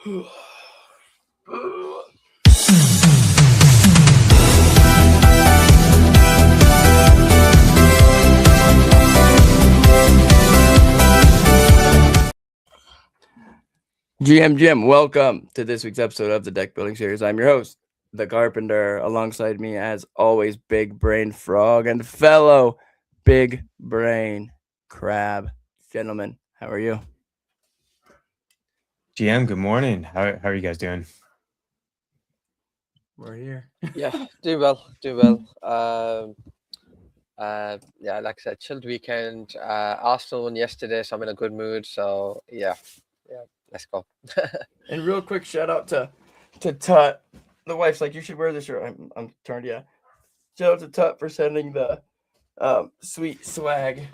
GM, welcome to this week's episode of the Deck Building Series. I'm your host, The Carpenter. Alongside me, as always, Big Brain Frog and fellow Big Brain Crab. Gentlemen, how are you? GM, good morning. How are you guys doing? We're here. Yeah, doing well. Yeah, like I said, chilled weekend. Arsenal won yesterday, so I'm in a good mood. So yeah, let's go. And real quick shout out to Tut. The wife's like, you should wear this shirt. I'm turned, yeah. Shout out to Tut for sending the sweet swag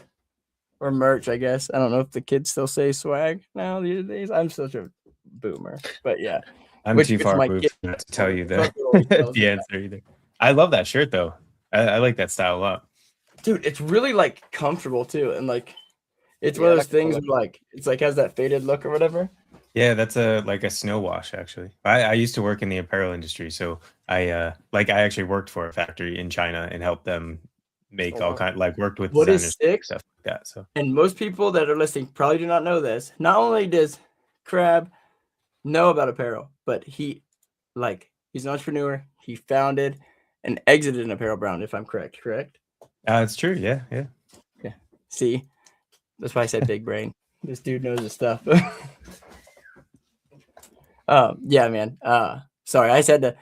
or merch, I guess. I don't know if the kids still say swag now these days. I'm such a boomer, but yeah. I'm too far removed to tell you the answer either. I love that shirt though. I like that style a lot. Dude, it's really like comfortable too, and like it's one of those things where, like it's like has that faded look or whatever. Yeah, that's like a snow wash actually. I used to work in the apparel industry, so I actually worked for a factory in China and helped them make all kind worked with what is sick stuff like that. So, and most people that are listening probably do not know this. Not only does Crab know about apparel, but he's an entrepreneur. He founded and exited an apparel brand, if I'm correct. It's true. Yeah. See, that's why I said big brain. This dude knows his stuff. Yeah, man. Sorry, I said to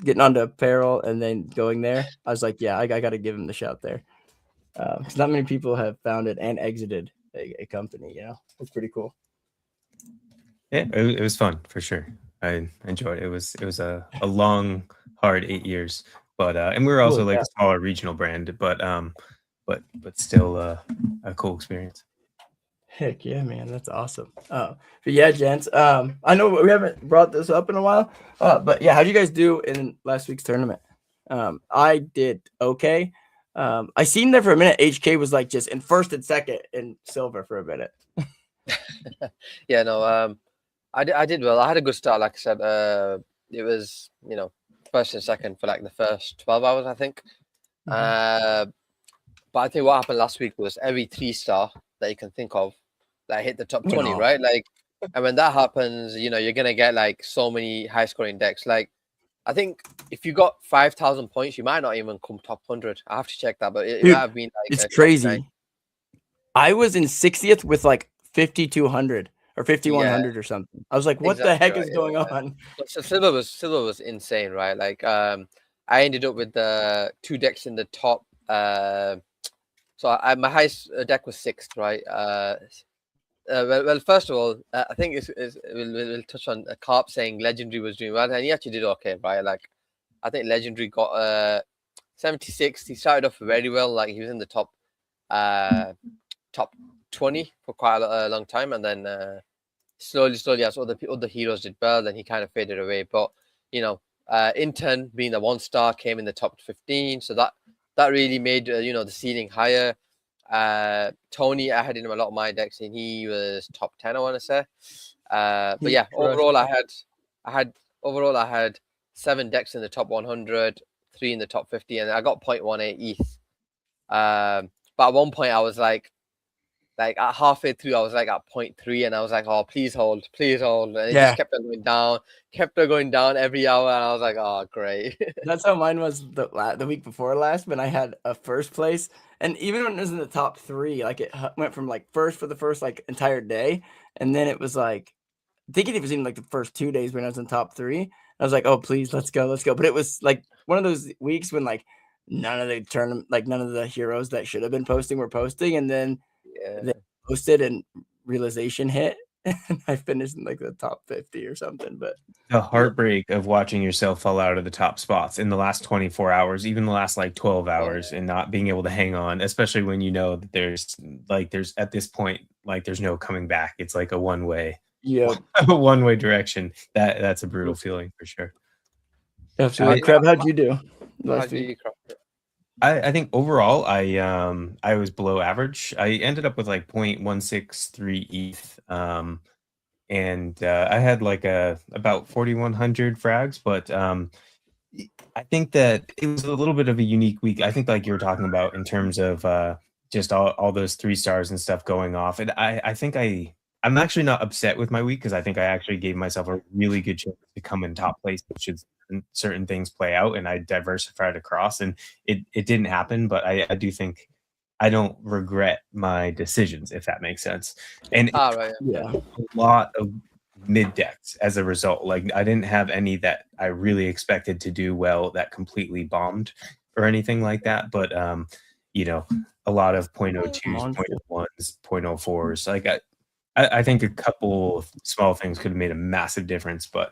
getting onto apparel and then going there. I was like, yeah, I got to give him the shout there. Because not many people have founded and exited a company. You know, it's pretty cool. Yeah, it was fun for sure. I enjoyed it. It was a long, hard 8 years, but and we were also a smaller regional brand, but still a cool experience. Heck yeah, man, that's awesome. But yeah, gents, I know we haven't brought this up in a while, but yeah, how'd you guys do in last week's tournament? I did okay. I seen there for a minute. HK was like just in first and second in silver for a minute. Yeah, no, I did well. I had a good start, like I said. It was, first and second for like the first 12 hours, I think. Mm-hmm. But I think what happened last week was every 3-star that you can think of that hit the top 20, right? Like, and when that happens, you're gonna get like so many high scoring decks. Like, I think if you got 5,000 points, you might not even come top 100. I have to check that, but it might have been like it's crazy. I was in 60th with like 5,200. Or 5,100 or something. I was like, what the heck is going on? So silver was insane, right? Like I ended up with the 2 decks in the top. So my highest deck was 6th, right? Well, first of all, I think we'll touch on Carp saying Legendary was doing well, and he actually did okay, right? Like I think Legendary got 76. He started off very well, like he was in the top 20 for quite a long time, and then slowly as other heroes did well, then he kind of faded away. But Intern being the 1-star came in the top 15, so that really made the ceiling higher. Tony, I had in him a lot of my decks, and he was top 10, I want to say. But yeah, overall I had 7 decks in the top 100, 3 in the top 50, and I got 0.18 ETH. But at one point I was like at halfway through, I was like at 0.3, and I was like, oh, please hold. And it just kept on going down every hour, and I was like, oh, great. That's how mine was the week before last, when I had a first place, and even when it was in the top 3, like it went from like first for the first like entire day, and then it was like, I think it was even like the first 2 days when I was in top 3. I was like, oh, please, let's go. But it was like one of those weeks when like none of the heroes that should have been posting were posting, and then they posted and realization hit, and I finished in like the top 50 or something. But the heartbreak of watching yourself fall out of the top spots in the last 24 hours, even the last like 12 hours, and not being able to hang on, especially when you know that there's at this point, like there's no coming back. It's like a one-way direction. That's a brutal feeling for sure. Absolutely. Crab, how'd you do last week? I think overall I was below average. I ended up with like 0.163 ETH. and I had like about 4,100 frags, but I think that it was a little bit of a unique week. I think like you were talking about in terms of just all those 3 stars and stuff going off. And I think I'm actually not upset with my week because I think I actually gave myself a really good chance to come in top place should certain things play out, and I diversified across, and it didn't happen. But I do think I don't regret my decisions, if that makes sense. And Right. Yeah. a lot of mid decks as a result. Like I didn't have any that I really expected to do well that completely bombed or anything like that. But you know, a lot of 0.02s, Monster. 0.01s, 0.04s. Like I think a couple small things could have made a massive difference. But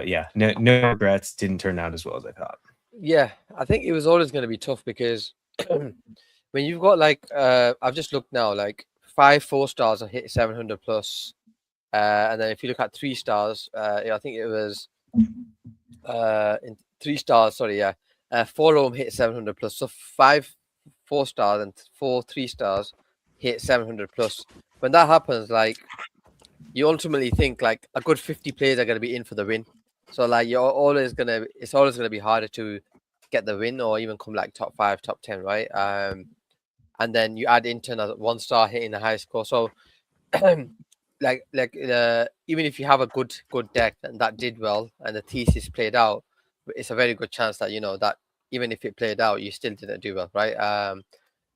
yeah, no regrets. Didn't turn out as well as I thought. Yeah, I think it was always going to be tough because when you've got like I've just looked now, like 5 4-stars are hit 700 plus, and then if you look at 3 stars, I think it was in 3 stars. Sorry, yeah, 4 of them hit 700 plus. So 5 4-stars and 4 3-stars hit 700 plus. When that happens, like you ultimately think like a good 50 players are going to be in for the win. So like it's always gonna be harder to get the win or even come like top 5, top 10, right? And then you add Inton as 1-star hitting the high score. So like even if you have a good deck and that did well and the thesis played out, it's a very good chance that that even if it played out, you still didn't do well, right?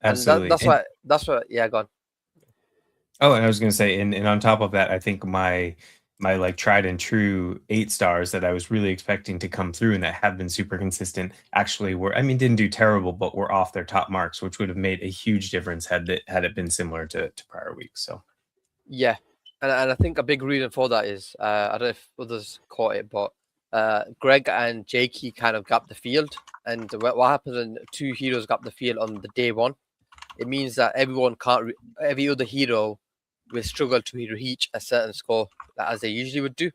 Absolutely. And that's why yeah, go on. Oh, and I was going to say, and on top of that, I think my like tried and true 8 stars that I was really expecting to come through and that have been super consistent actually didn't do terrible, but were off their top marks, which would have made a huge difference had it been similar to prior weeks. So yeah, and I think a big reason for that is I don't know if others caught it, but Greg and Jakey kind of gap the field, and what happens when 2 heroes gap the field on the day 1? It means that every other hero will struggle to reach a certain score as they usually would do.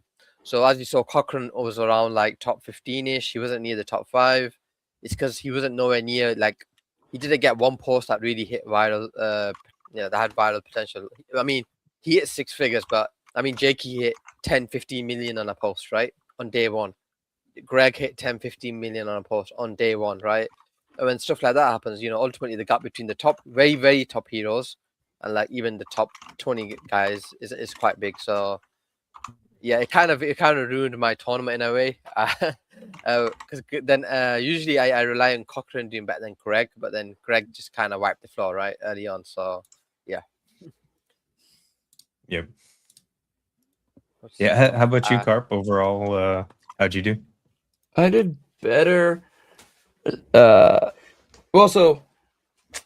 So as you saw, Cochrane was around like top 15-ish. He wasn't near the top 5. It's because he wasn't nowhere near, like, he didn't get one post that really hit viral, that had viral potential. I mean, he hit 6 figures, but I mean, Jakey hit 10, 15 million on a post, right? On day 1. Greg hit 10, 15 million on a post on day 1, right? And when stuff like that happens, ultimately the gap between the top, very, very top heroes and like even the top 20 guys is quite big. So yeah, it kind of ruined my tournament in a way. Because then usually I rely on Cochrane doing better than Greg, but then Greg just kind of wiped the floor right early on. So yeah. Yep. Yeah. How about you, Carp? Overall, how'd you do? I did better. Well, so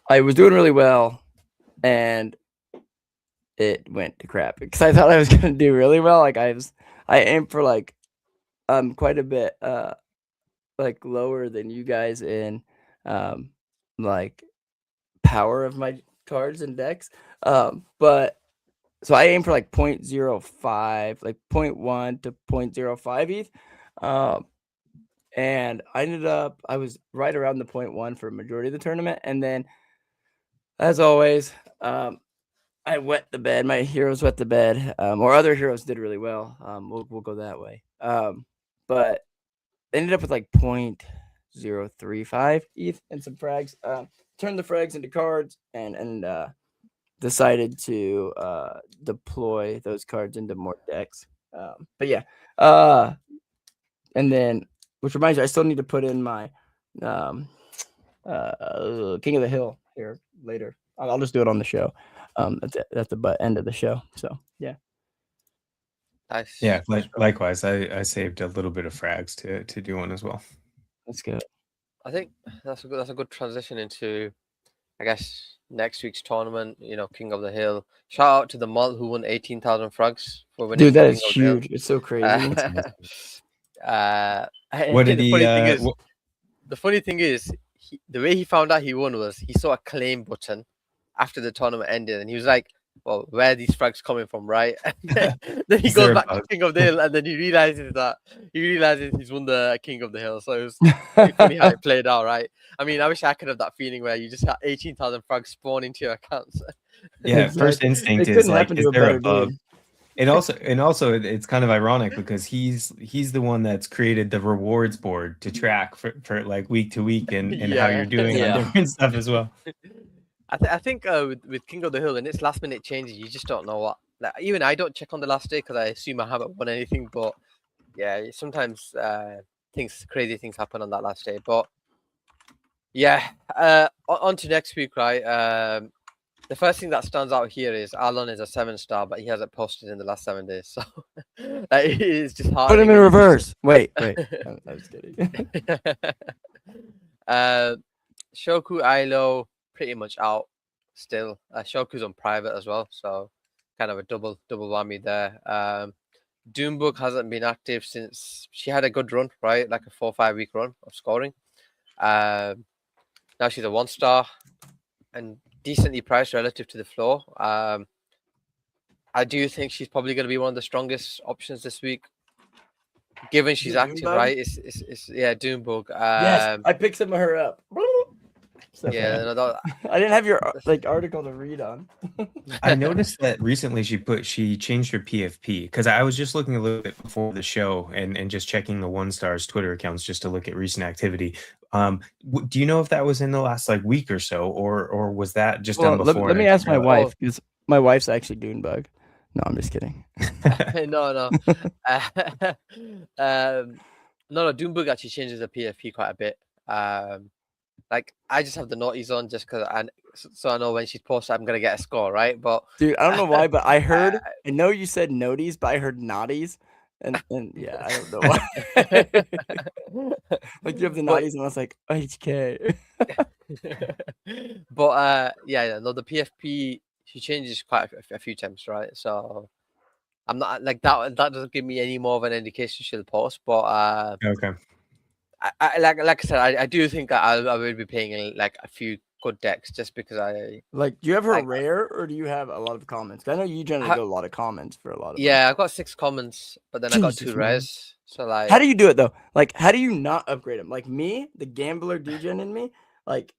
I was doing really well, and it went to crap because I thought I was gonna do really well. Like I aimed for like quite a bit like lower than you guys in like power of my cards and decks. But so I aimed for like 0.05, like 0.1 to 0.05 ETH. And I was right around the 0.1 for a majority of the tournament. And then, as always, I wet the bed. My heroes wet the bed, or other heroes did really well. We'll go that way. But ended up with like 0.035 ETH and some frags. Turned the frags into cards and decided to deploy those cards into more decks. But yeah, and then. Which reminds me, I still need to put in my King of the Hill here later. I'll just do it on the show. At the end of the show. So yeah. Nice. Yeah, likewise. I saved a little bit of frags to do one as well. That's good. I think that's a good transition into, I guess, next week's tournament. King of the Hill. Shout out to the Malt who won 18,000 frags for winning. Dude, that is huge. It's so crazy. What did the funny thing is, the way he found out he won was he saw a claim button after the tournament ended, and he was like, "Well, where are these frags coming from, right?" And then he goes back to King of the Hill, and then he realizes he's won the King of the Hill. So it was pretty funny how it played out, right? I mean, I wish I could have that feeling where you just had 18,000 frags spawn into your accounts. Yeah, first instinct is like, is there a bug? And also it's kind of ironic because he's the one that's created the rewards board to track for like week to week and how Yeah. you're doing on Yeah. different stuff as well. I think with King of the Hill and its last minute changes, you just don't know what. Like, even I don't check on the last day because I assume I haven't won anything. But yeah, sometimes crazy things happen on that last day. But yeah, on to next week, right? The first thing that stands out here is Alon is a 7-star, but he hasn't posted in the last 7 days. So it is just hard. Put him in reverse. Wait. I was kidding. Shoku Ailo pretty much out still. Shoku's on private as well, so kind of a double whammy there. Doombug hasn't been active since she had a good run, right? Like a 4 or 5 week run of scoring. Now she's a 1-star and decently priced relative to the floor. I do think she's probably going to be one of the strongest options this week, given she's active, Doombug? right? It's Doombug. Yes, I picked some of her up. So Yeah, no, that, I didn't have your article to read on. I noticed that recently she changed her PFP because I was just looking a little bit before the show and just checking the 1-star's Twitter accounts just to look at recent activity. Do you know if that was in the last like week or so, or was that just done before? Let me ask my wife because my wife's actually Doonbug. No, I'm just kidding. no. No, Doombug actually changes the PFP quite a bit. Like I just have the naughties on just because so I know when she's posted I'm gonna get a score, right? But Dude, I don't know why, but I heard. I know you said noties, but I heard naughties, and yeah, I don't know why. Like you have the naughties, and I was like HK. but no, the PFP she changes quite a few times, right? So I'm not like that. That doesn't give me any more of an indication she'll post, but Okay. I like I said, I do think that I will be paying like a few good decks just because I Like, do you have her like- rare or do you have a lot of comments? 'Cause I know you generally go a lot of comments for a lot of them. yeah, I got 6 commons, but then I got 2 Jesus, man. rares. So like, How do you do it though? Like, how do you not upgrade them? Like me, the gambler degen in me, like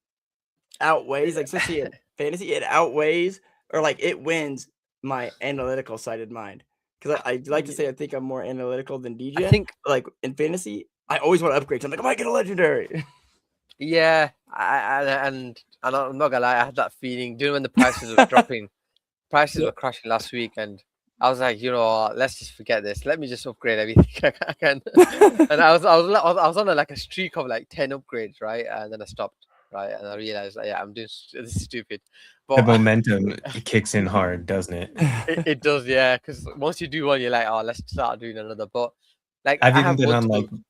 outweighs, like especially in fantasy, it outweighs or like it wins my analytical sided mind. Because I like to say I think I'm more analytical than degen. I think but, like in fantasy, I always want to upgrade. So I'm like, I might get a legendary. yeah, and I'm not gonna lie, I had that feeling. Doing when the prices were dropping, prices were crashing last week, and I was like, you know, what, let's just forget this. Let me just upgrade everything I can. And I was on like a streak of like 10 upgrades, right? And then I stopped, right? And I realized, yeah, I'm doing this is stupid. The But momentum kicks in hard, doesn't it? it does, yeah. Because once you do one, you're like, oh, let's start doing another. But like, I've I even have been on multiple- like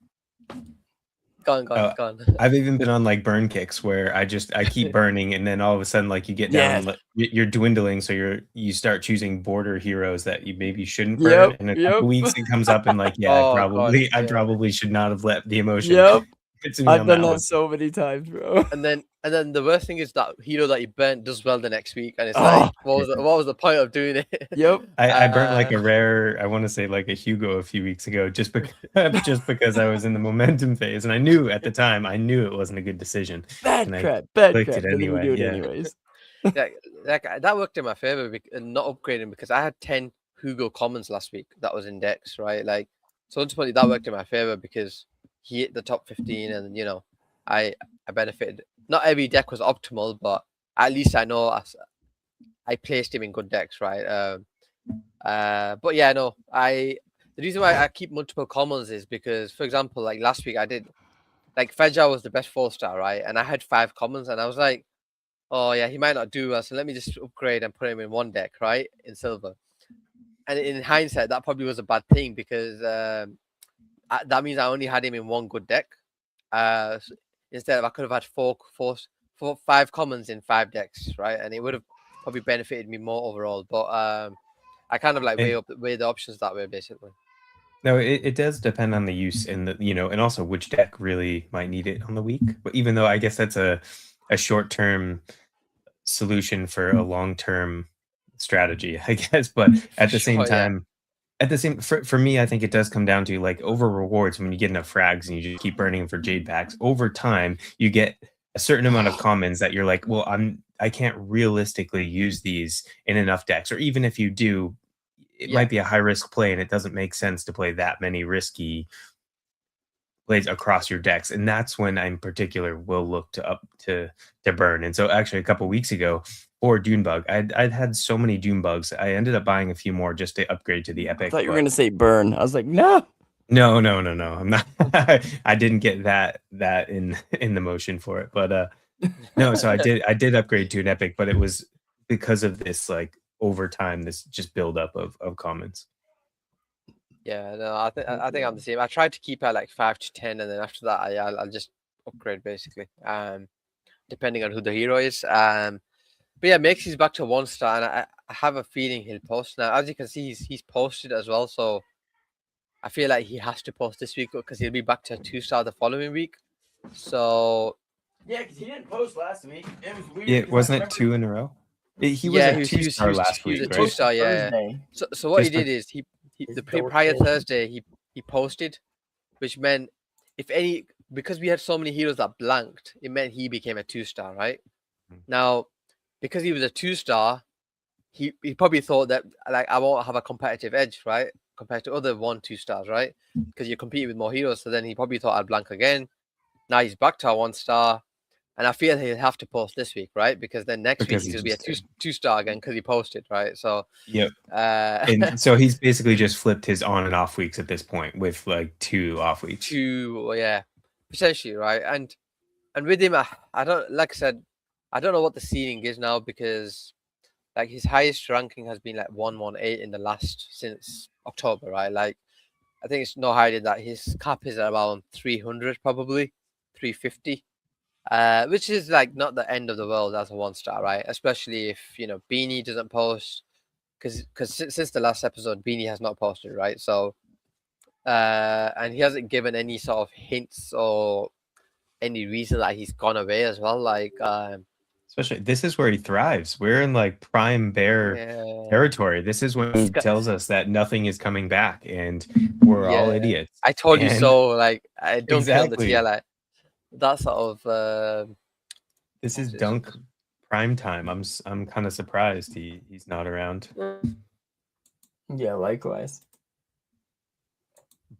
Go on. I've even been on like burn kicks where I keep burning and then all of a sudden like you get down Yes. like, you're dwindling, so you start choosing border heroes that you maybe shouldn't burn. Yep, In a yep. couple weeks it comes up and like Oh, I God, I yeah. probably should not have let the emotion Yep. get to me I've on done that that one. so many times, bro. And then the worst thing is that hero that you burnt does well the next week, and it's Oh. like, what was the point of doing it? Yep. I burnt like a Uh, rare, I want to say like a Hugo a few weeks ago, just because I was in the momentum phase, and I knew at the time it wasn't a good decision. Bad And I crap. clicked But it then you anyway, do it yeah. anyways. like that worked in my favor and not upgrading because I had 10 Hugo commons last week that was in decks, right? Like, so ultimately that worked in my favor because he hit the top 15, and you know, I benefited. Not every deck was optimal, but at least I know I placed him in good decks, right? But yeah, no, the reason why I keep multiple commons is because, for example, like last week I did, like Fejal was the best 4-star, right? And I had 5 commons, and I was like, oh yeah, he might not do well, so let me just upgrade and put him in one deck, right, in silver. And in hindsight, that probably was a bad thing because that means I only had him in one good deck. Instead of I could have had 5 commons in 5 decks, right? And it would have probably benefited me more overall. But I kind of like weigh the options that way, basically. No, it does depend on the use and and also which deck really might need it on the week. But even though I guess that's a short-term solution for a long-term strategy, I guess. But at the same Sure, yeah. time, for me, I think it does come down to like over rewards. When you get enough frags and you just keep burning them for Jade packs, over time you get a certain amount of commons that you're like, well, I can't realistically use these in enough decks, or even if you do, it Yeah. might be a high risk play, and it doesn't make sense to play that many risky plays across your decks, and that's when I in particular will look to burn. And so actually a couple weeks ago for Dunebug, I'd had so many Dunebugs, I ended up buying a few more just to upgrade to the I epic. thought you were But gonna say burn. I was like, no. no, I'm not. I didn't get that in the motion for it, but no. So I did upgrade to an epic, but it was because of this like over time, this just buildup of commons. Yeah, no, I think I'm the same. I tried to keep at like 5 to 10, and then after that, I'll just upgrade basically. Depending on who the hero is. But yeah, Makes he's back to 1-star, and I have a feeling he'll post now. As you can see, he's posted as well, so I feel like he has to post this week because he'll be back to a 2-star the following week. So Yeah, because he didn't post last week. It was weird. Yeah, 'cause I wasn't it remember 2 in a row? He was yeah, a he was- he was- 2-star he was- last he was week, a right? 2-star, yeah. Thursday. So what he Just for- did is he His the double prior kill. Thursday he posted, which meant if any, because we had so many heroes that blanked, it meant he became a 2-star, right? Mm. Now, because he was a 2-star, he probably thought that like I won't have a competitive edge, right? Compared to other 1-2-stars, right? Because you're competing with more heroes. So then he probably thought I'd blank again. Now he's back to a 1-star. And I feel he'll have to post this week, right? Because then next Because week he he's gonna be a just did. 2-star again because he posted, right? So Yep. uh And so he's basically just flipped his on and off weeks at this point with like 2 off weeks. yeah, potentially, right? And with him, I don't, like I said, I don't know what the ceiling is now because like his highest ranking has been like 118 in the last since October, right? Like I think it's no higher than that. His cap is around 300, probably 350, which is like not the end of the world as a 1-star, right? Especially if Beanie doesn't post, because since the last episode, Beanie has not posted, right? So, and he hasn't given any sort of hints or any reason that he's gone away as well. Like, Especially this is where he thrives. We're in like prime bear yeah, territory. This is when he Sky- tells us that nothing is coming back and we're all Yeah. idiots. I told you And- so. Like, I don't on the Exactly. tier, like that sort of. This is What's this? Dunk prime time. I'm kind of surprised he's not around. Yeah, likewise.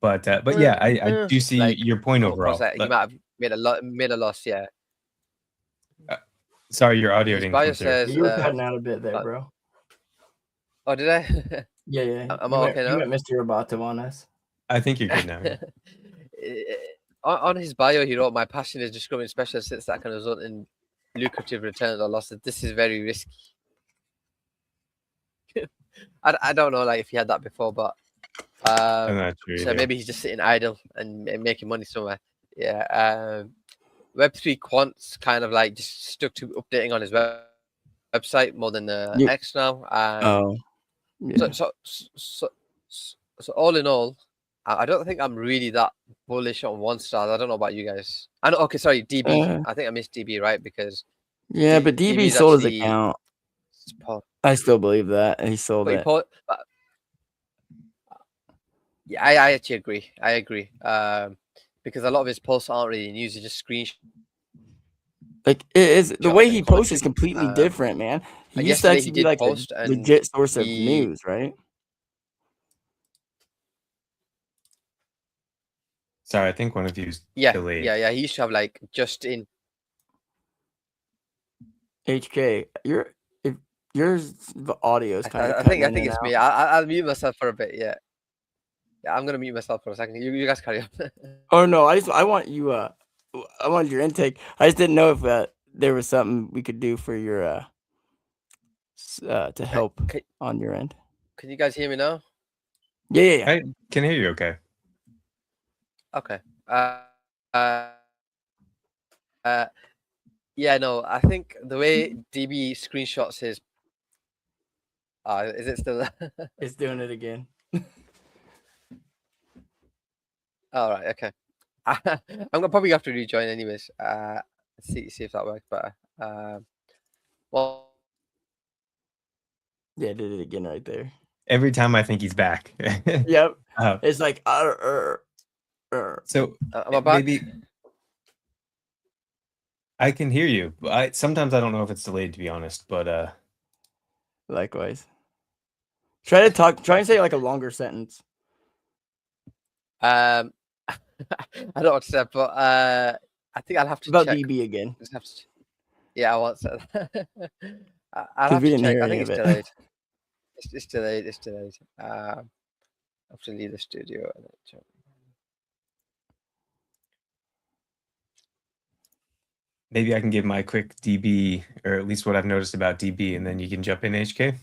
But yeah, I do see Like, your point of course, overall. like, he But- might have made a loss. Yeah. sorry, your audio His didn't bio come through. says. You were cutting out a bit there, uh, bro. Oh, did I? Yeah, yeah. Am you I went, okay you now? went Mr. Roboto on us. I think you're good now. yeah. On his bio, he wrote, "My passion is discovering special assets that can result in lucrative returns or losses. This is very risky." I don't know, like if he had that before, but I'm not sure. so either. maybe he's just sitting idle and making money somewhere. Yeah. Web3 Quant's kind of like just stuck to updating on his website more than You- X now. Oh. Yeah. So all in all, I don't think I'm really that bullish on 1-star. I don't know about you guys. I know. Okay, sorry, DB. I think I missed DB, right? Because Yeah, but DB DB is sold his actually- account. I still believe that. He sold it. Yeah, I actually agree. I agree. Because a lot of his posts aren't really news; they're just screenshots. Like it is the Shot way and he posts is content. completely different, man. He and used to yesterday he actually be did like post a and legit source of he- news, right? Sorry, I think one of you's Yeah, delayed. yeah. He used to have like just in. HK, the audio is kind of. I think it's me. I'll mute myself for a bit. Yeah. Yeah, I'm gonna mute myself for a second. You guys carry on. Oh no, I want you. I wanted your intake. I just didn't know if there was something we could do for your to help on your end. Can you guys hear me now? Yeah. I can hear you okay. Okay. Yeah, no, I think the way DB screenshots his. Is it still? It's doing it again. All right. Okay. I'm gonna probably have to rejoin anyways. See if that works better. Well. Yeah, did it again right there. Every time I think he's back. Yep. Uh, It's like so Am I back? maybe I can hear you. Sometimes I don't know if it's delayed, to be honest. But likewise. Try and say like a longer sentence. I don't know what to say, but I think I'll have to About check. DB again. Just have to, yeah, I won't say that. I'll 'Cause have we to didn't check. hear I any think of it's it. delayed. It's delayed. It's delayed. I have to leave the studio. And then check. Maybe I can give my quick DB, or at least what I've noticed about DB, and then you can jump in, HK.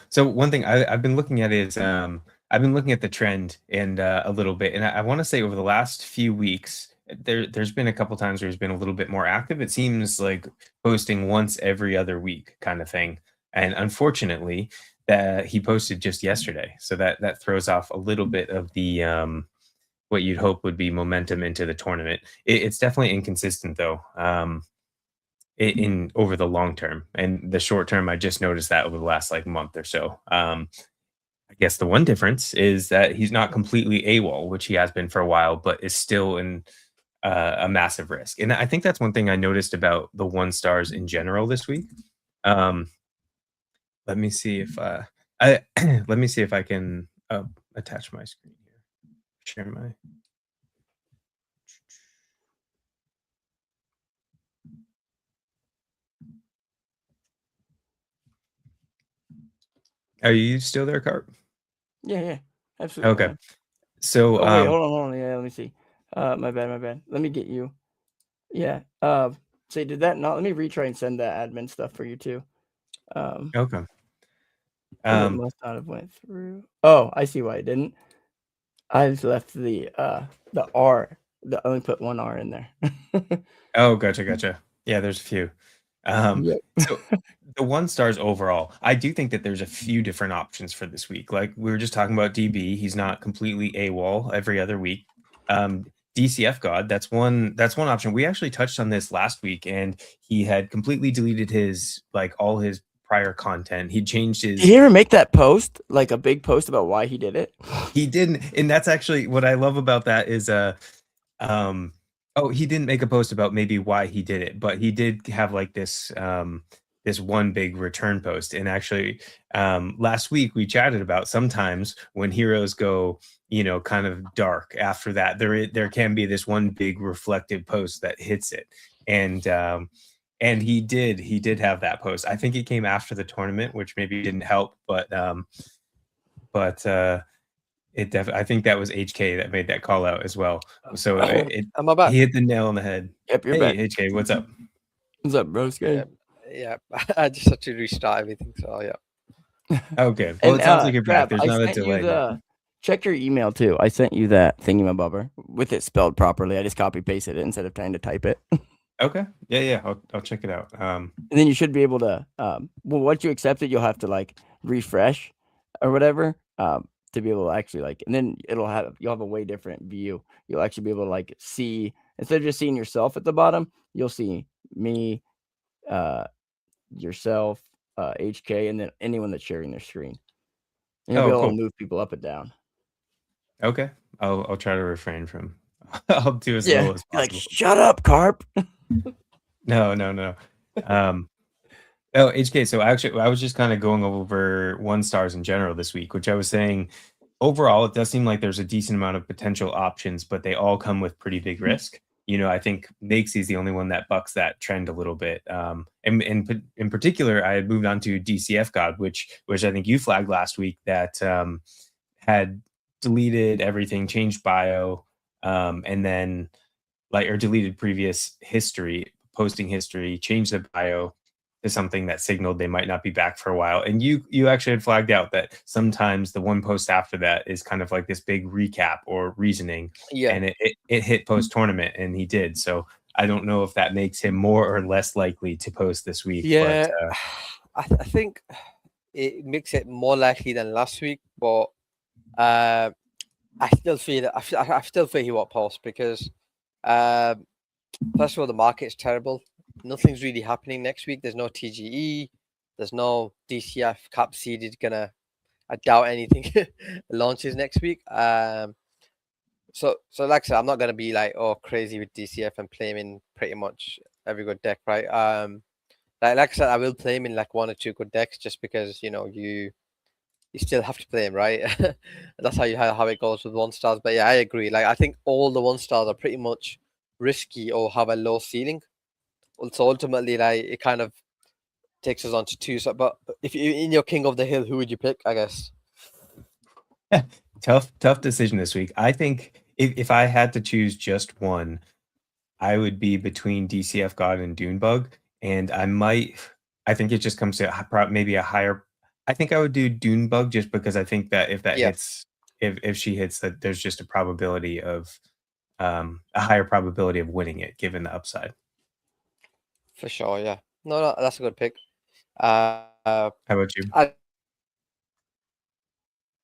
So one thing I've been looking at is I've been looking at the trend and a little bit, and I want to say over the last few weeks, there's been a couple times where he's been a little bit more active. It seems like posting once every other week kind of thing, and unfortunately, that he posted just yesterday, so that throws off a little bit of the what you'd hope would be momentum into the tournament. It's definitely inconsistent though. In over the long term, and the short term, I just noticed that over the last like month or so. I guess the one difference is that he's not completely AWOL, which he has been for a while, but is still in a massive risk. And I think that's one thing I noticed about the 1 stars in general this week. Um, let me see if I let me see if I can attach my screen here. Share my. Are you still there, Carp? Yeah, absolutely. Okay. Man. So Oh wait, hold on. Yeah, let me see. My bad. Let me get you. Yeah. Say, did that not? Let me retry and send that admin stuff for you too. okay. It must not have went through. Oh, I see why it didn't. I just left the R. I only put one R in there. Oh, gotcha. Yeah, there's a few. Yep. So the 1 stars overall, I do think that there's a few different options for this week. Like we were just talking about DB, he's not completely AWOL every other week. DCF God, that's one option. We actually touched on this last week, and he had completely deleted his all his prior content. He changed his. Did he ever make that post, like a big post about why he did it? He didn't, and that's actually what I love about that is he didn't make a post about maybe why he did it, but he did have like this this one big return post. And actually last week we chatted about sometimes when heroes go, kind of dark after that, there can be this one big reflective post that hits it. And he did have that post. I think it came after the tournament, which maybe didn't help, but I think that was HK that made that call out as well. So Am I back? he hit the nail on the head. Yep, you're Hey, back. HK, what's up? What's up, bro? It's good. Yeah. I just had to restart everything. So yeah. Okay. Well, it sounds like you're back. Crap, There's I not a sent you delay. the. Check your email too. I sent you that thingamabobber with it spelled properly. I just copy pasted it instead of trying to type it. Okay. Yeah. I'll check it out. And then you should be able to. Well, once you accept it, you'll have to like refresh or whatever to be able to actually like. And then you'll have a way different view. You'll actually be able to like see instead of just seeing yourself at the bottom, you'll see me, yourself, HK, and then anyone that's sharing their screen. And you'll be able to move people up and down. Okay. I'll try to refrain from. I'll do as little as possible. Like, shut up, Carp. No. HK. So actually, I was just kind of going over 1 stars in general this week, which I was saying overall, it does seem like there's a decent amount of potential options, but they all come with pretty big risk. I think Makesy is the only one that bucks that trend a little bit. And in particular, I had moved on to DCF God, which I think you flagged last week that had deleted everything, changed bio, and then or deleted previous history, posting history, changed the bio to something that signaled they might not be back for a while. And you actually had flagged out that sometimes the one post after that is kind of like this big recap or reasoning. Yeah. And it hit post tournament, and he did. So I don't know if that makes him more or less likely to post this week. Yeah. But, I think it makes it more likely than last week, but I still feel he won't post because first of all, the market's terrible. Nothing's really happening next week. There's no TGE. There's no DCF cap seeded. I doubt anything launches next week. So like I said, I'm not gonna be like crazy with DCF and playing in pretty much every good deck, right? like I said, I will play him in like 1 or 2 good decks just because you still have to play him, right? That's how it goes with 1-stars. But yeah, I agree. Like I think all the 1-stars are pretty much risky or have a low ceiling. So ultimately, like it kind of takes us on to 2. So, but if you in your King of the Hill, who would you pick? I guess. Tough decision this week. I think if I had to choose just one, I would be between DCF God and Dunebug, and I think it just comes to maybe a higher. I think I would do Dunebug just because I think that if that Yeah. hits, if she hits, that there's just a probability of a higher probability of winning it given the upside. For sure, yeah. No, that's a good pick. How about you? I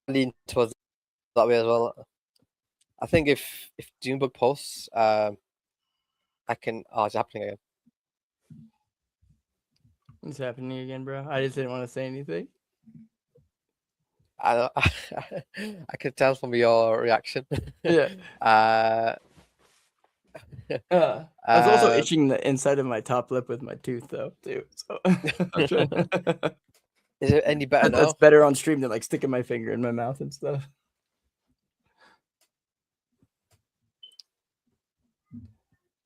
lean towards that way as well. I think if Dunebug posts, I can. Oh, it's happening again. What's happening again, bro? I just didn't want to say anything. I can tell from your reaction. Yeah. Uh, I was also itching the inside of my top lip with my tooth, though, too. So is it any better now? That's better on stream than like sticking my finger in my mouth and stuff.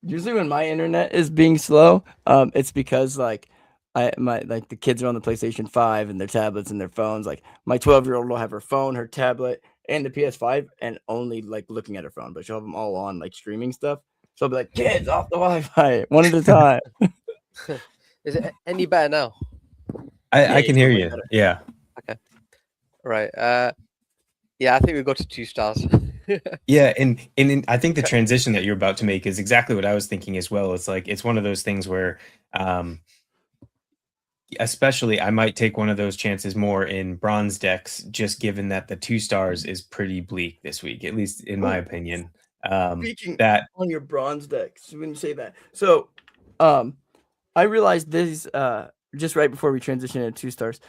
Usually, when my internet is being slow, it's because like the kids are on the PlayStation 5 and their tablets and their phones. Like my 12-year-old will have her phone, her tablet, and the PS5, and only like looking at her phone, but she'll have them all on like streaming stuff. So I'll be like, kids, off the Wi-Fi, one at a time. Is it any better now? I can hear you. Better. Yeah. Okay. Right. Yeah, I think we go to 2 stars. Yeah, and I think the transition that you're about to make is exactly what I was thinking as well. It's like it's one of those things where especially I might take one of those chances more in bronze decks, just given that the 2 stars is pretty bleak this week, at least in my opinion. Speaking that on your bronze decks, when you say that, so I realized this just right before we transition into 2 stars.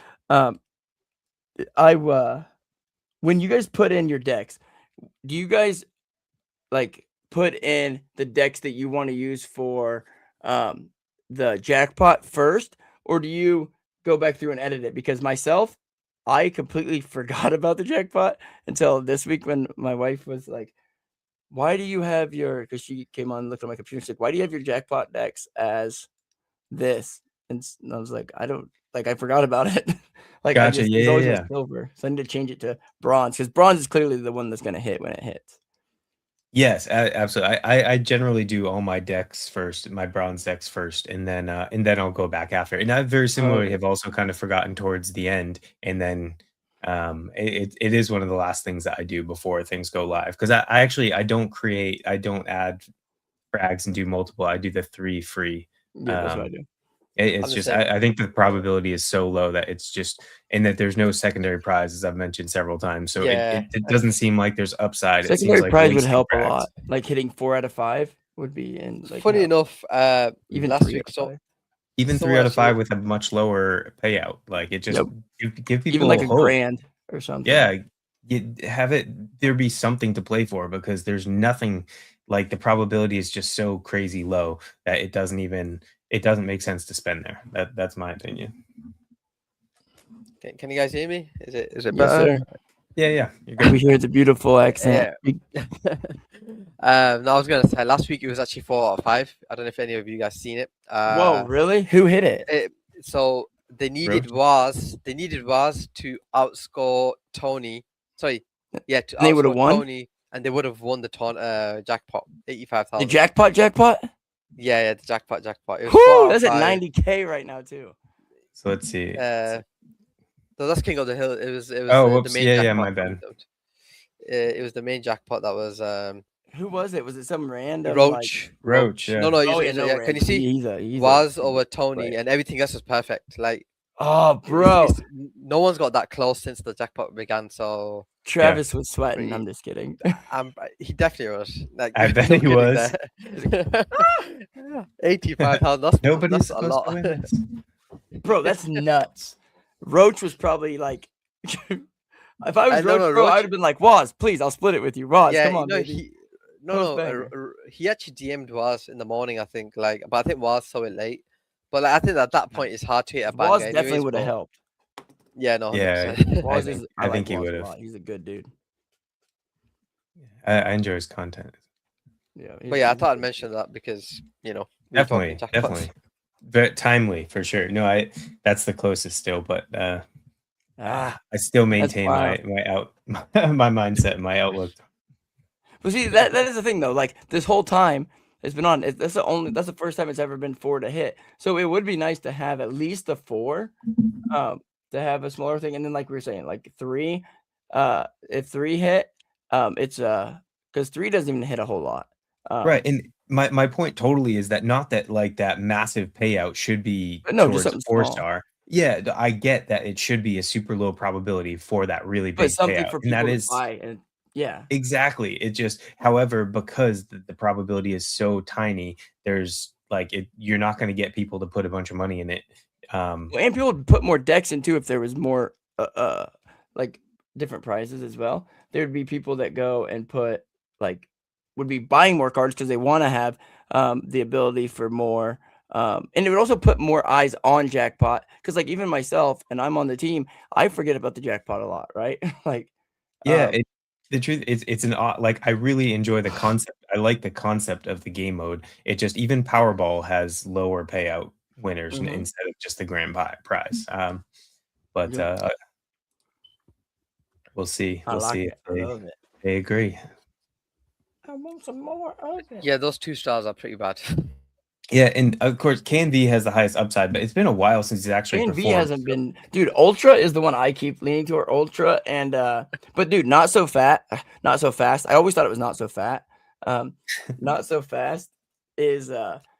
When you guys put in your decks, do you guys like put in the decks that you want to use for the jackpot first, or do you go back through and edit it? Because myself, I completely forgot about the jackpot until this week when my wife was like, why do you have your, because she came on and looked at my computer and said, why do you have your jackpot decks as this? And I was like, I forgot about it. Like, Gotcha. It's always Yeah. been silver. So I need to change it to bronze, because bronze is clearly the one that's going to hit when it hits. Yes, absolutely. I generally do all my decks first, my bronze decks first, and then I'll go back after. And I very similarly Okay. have also kind of forgotten towards the end, and then it is one of the last things that I do before things go live, because I don't add frags and do multiple. I do the 3 free. Yeah, that's what I do. It's the just same. I think the probability is so low that it's just, and that there's no secondary prize, as I've mentioned several times. So Yeah. it doesn't seem like there's upside. It seems Secondary like prize would wasting help a frags. lot. Like hitting 4 out of 5 would be in. Like, Funny enough, even last 3 week, out of so 5. Even So 3 out what- of 5 with a much lower payout. Like it just Yep. give people Even like a hope. grand or something. Yeah, have it there be something to play for, because there's nothing, like the probability is just so crazy low that it doesn't make sense to spend there. That's my opinion. can you guys hear me? Is it Yes, better? sir. Yeah, you're good. We hear the beautiful accent. No, I was gonna say last week it was actually 4 out of 5. I don't know if any of you guys seen it. Whoa, really? Who hit it? So they needed was to outscore Tony. Sorry, yeah, to And they would've outscore won? Tony, and they would have won the jackpot, The 85,000. jackpot? Yeah, the jackpot. It was Whew, 4 out that's of at 5. 90K right now too. So let's see. So that's King of the Hill. It was Oh, the whoops. main Yeah, jackpot. my bad. It was the main jackpot that was Who was it? Was it some random Roach. Roach, yeah. No, Oh, he's yeah, yeah, no can you random. see? He's Was a over Tony, player. and everything else was perfect. Like, Oh, bro. no one's got that close since the jackpot began. So Travis was sweating. Pretty- I'm just kidding. he definitely was. Like, I bet no he kidding was. there. 85,000. Nobody's That's a supposed lot. to win this. Bro, that's nuts. Roach was probably like, if I was No, Roach, bro, I Roach- would have been like, Waz, please, I'll split it with you. Waz, Yeah, come on, baby. he banger. he actually DM'd Waz in the morning, I think. Like, but I think Waz saw it late. But like, I think at that point it's hard to hit a banger Waz definitely anyways. would have But helped. yeah, no, Yeah, 100%. Waz I like think he Waz would a have. lot. He's a good dude. I enjoy his content. Yeah. But yeah, I thought I'd mention that because we were Definitely, talking jackpots. definitely. Very timely for sure. No, that's the closest still, but I still maintain my my mindset, my outlook. But see, that is the thing though. Like this whole time it's been on. That's the first time it's ever been 4 to hit. So it would be nice to have at least a 4, to have a smaller thing, and then like we were saying, like 3, if 3 hit, it's because 3 doesn't even hit a whole lot. Right, and my point totally is that not that like that massive payout should be But no, just towards a something 4 small. star. Yeah, I get that it should be a super low probability for that really But big something payout, for and that people to is buy, and yeah. exactly. It just, however, because the probability is so tiny, there's like you're not going to get people to put a bunch of money in it. And people would put more decks in too if there was more like different prizes as well. There would be people that go and put would be buying more cards because they want to have the ability for more. And it would also put more eyes on jackpot because like even myself, and I'm on the team, I forget about the jackpot a lot, right? Yeah, the truth is it's an odd, like I really enjoy the concept. I like the concept of the game mode. It just, even Powerball has lower payout winners Mhm. instead of just the grand prize. But Yeah. we'll see. I We'll like see it. I love it. if they agree. I want some more of it. Yeah, those 2 stars are pretty bad. Yeah, and of course, KNV has the highest upside, but it's been a while since he's actually KNV performed. hasn't been, dude. Ultra is the one I keep leaning toward. Ultra and but dude, not so fat, not so fast. I always thought it was not so fat. Not so fast is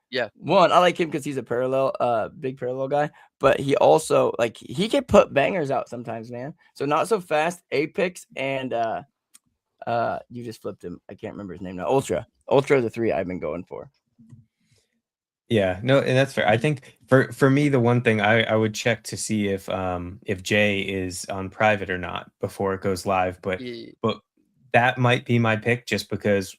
Yeah. one. I like him because he's a big parallel guy. But he also like he can put bangers out sometimes, man. So not so fast, Apex and you just flipped him. I can't remember his name now. Ultra are the 3 I've been going for. Yeah, no, and that's fair. I think for me, the one thing I would check to see if Jay is on private or not before it goes live, but Yeah. that might be my pick just because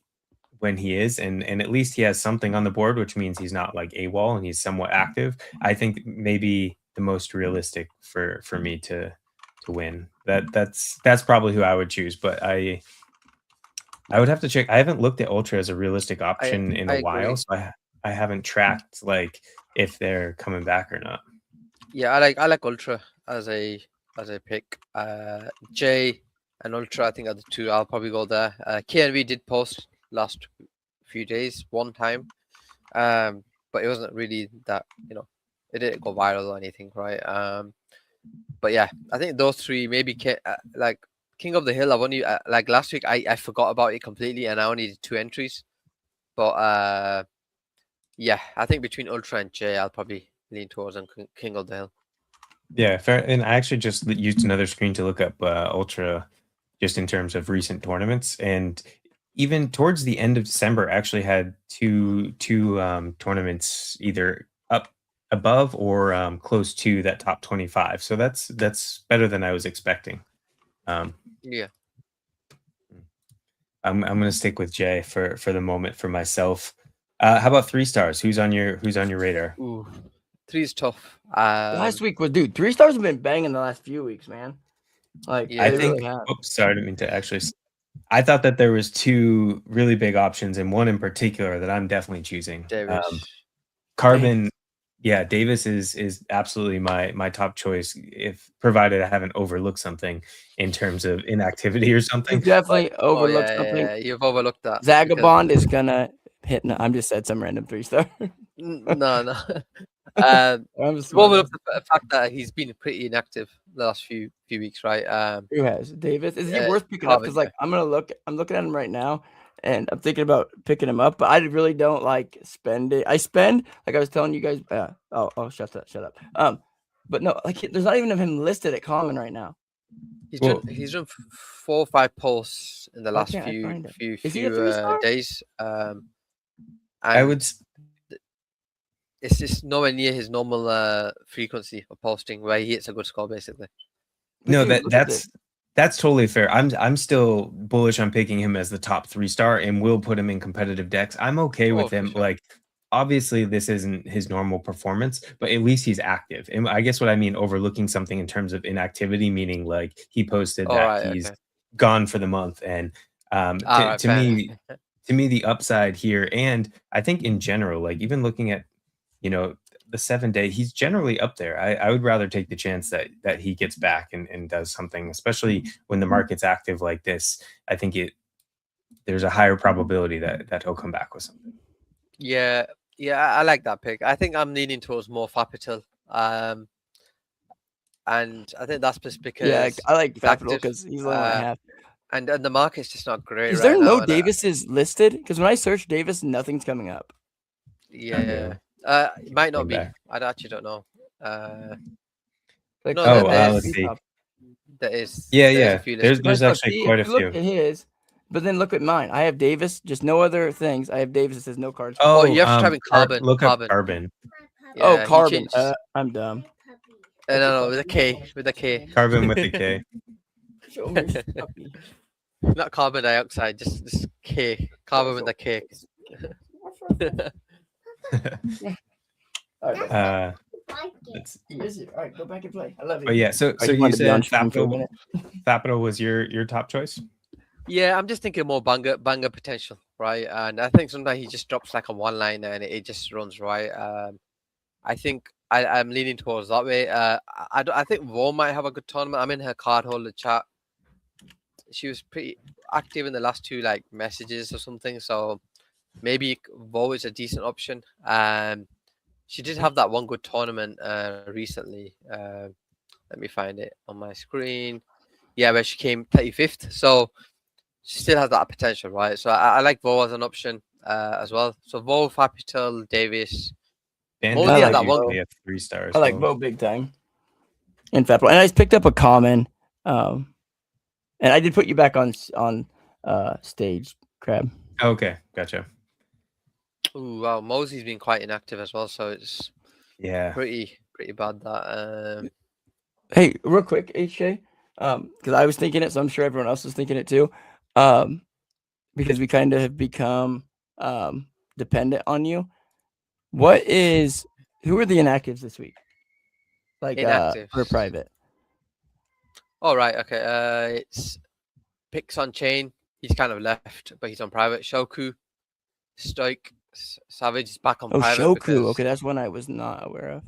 when he is, and at least he has something on the board, which means he's not like AWOL and he's somewhat active. I think maybe the most realistic for me to win. That's probably who I would choose, but I would have to check. I haven't looked at Ultra as a realistic option in I a while, agree. so I haven't tracked like if they're coming back or not. Yeah, I like Ultra as a pick. J and Ultra, I think, are the 2. I'll probably go there. KNV did post last few days one time, but it wasn't really that, it didn't go viral or anything, right? But yeah, I think those 3 maybe like King of the Hill. I've only like last week I forgot about it completely, and I only did 2 entries. But yeah, I think between Ultra and J, I'll probably lean towards King of the Hill. Yeah, fair. And I actually just used another screen to look up Ultra, just in terms of recent tournaments, and even towards the end of December, actually had two tournaments either up above or close to that top 25. So that's better than I was expecting. Yeah. I'm gonna stick with Jay for the moment for myself. How about 3 stars? Who's on your radar? Ooh, 3 is tough. Last week was, dude, 3 stars have been banging the last few weeks, man. Like Yeah. I they think. really have. Oops, sorry, I didn't mean to actually. I thought that there was 2 really big options, and one in particular that I'm definitely choosing. Davis. Carbon. Yeah, Davis is absolutely my top choice, if provided I haven't overlooked something in terms of inactivity or something. You definitely Oh overlooked yeah, something. yeah, you've overlooked that. Zagabond is gonna hit. No, I'm just said some random 3 star. No. I'm You've smart. overlooked the fact that he's been pretty inactive the last few weeks, right? Who has Davis? Is he Yeah, worth picking up? Carbon, Because like I'm looking at him right now, and I'm thinking about picking him up, but I really don't like spend it. I spend, like I was telling you guys. Oh, shut up. But no, like there's not even of him listed at common right now. He's Well- done 4 or 5 posts in the Why last can't I find few him? Is he a 3-star? days. I And would. it's just nowhere near his normal frequency of posting where he hits a good score, basically. No, Dude, look at that's totally fair. I'm still bullish on picking him as the top 3 star, and will put him in competitive decks. I'm okay Oh, with for him. sure. Like obviously this isn't his normal performance, but at least he's active. And I guess what I mean overlooking something in terms of inactivity, meaning like he posted All that right. he's Okay. gone for the month. And All right. Fair enough. to me, the upside here, and I think in general, like even looking at, you know, the 7 day, he's generally up there. I would rather take the chance that he gets back and does something, especially when the market's active like this. I think there's a higher probability that he'll come back with something. Yeah. Yeah. I like that pick. I think I'm leaning towards more Fapital. And I think that's just Yeah, because I like he's Fapital active. because he's the only one I have. And the market's just not great Is right there now. no and Davises listed? Because when I search Davis, nothing's coming up. yeah. It might not Came be. back. I actually don't know. Like, No, Oh, there let's is. see. There is. Yeah, There's a yeah. few There's listed. But no, actually see, quite a if you look few. at his, but then look at mine. I have Davis, just no other things. I have Davis. It says no cards. Oh, you have to type in carbon. Look up Carbon. carbon. Oh, Yeah, he carbon. changed- I'm dumb. no, with a K. With a K. Carbon with a K. Show me your puppy. Not carbon dioxide, just K. Carbon with a K. All right, Let's- is it? All right, go back and play. I love you. but yeah, so I just you wanted to be on said stream for a minute. Fapital was your top choice? Yeah, I'm just thinking more banger potential, right? And I think sometimes he just drops like a one liner and it just runs right. I think I'm leaning towards that way. I think Vo might have a good tournament. I'm in her card holder chat. She was pretty active in the last two like messages or something, so maybe Vo is a decent option. She did have that one good tournament recently. Let me find it on my screen. Yeah, where she came 35th. So she still has that potential, right? So I like Vo as an option as well. So Vo, Fapital, Davis. Bandit Mosey had might that one- usually have 3 stars. I like so- Bo big time. And Fapital, and I just picked up a common. And I did put you back on stage, Crab. Okay, gotcha. Ooh, wow, Mosey's been quite inactive as well, so it's Yeah. pretty bad that. Hey, real quick, HJ, because I was thinking it, so I'm sure everyone else is thinking it too. Because we kind of have become dependent on you. Who are the inactives this week? Like for Inactives. private. All right, okay. It's Picks on Chain. He's kind of left, but he's on private. Shoku, Stoic, Savage is back on Oh, private. Shoku. because- Okay, that's one I was not aware of.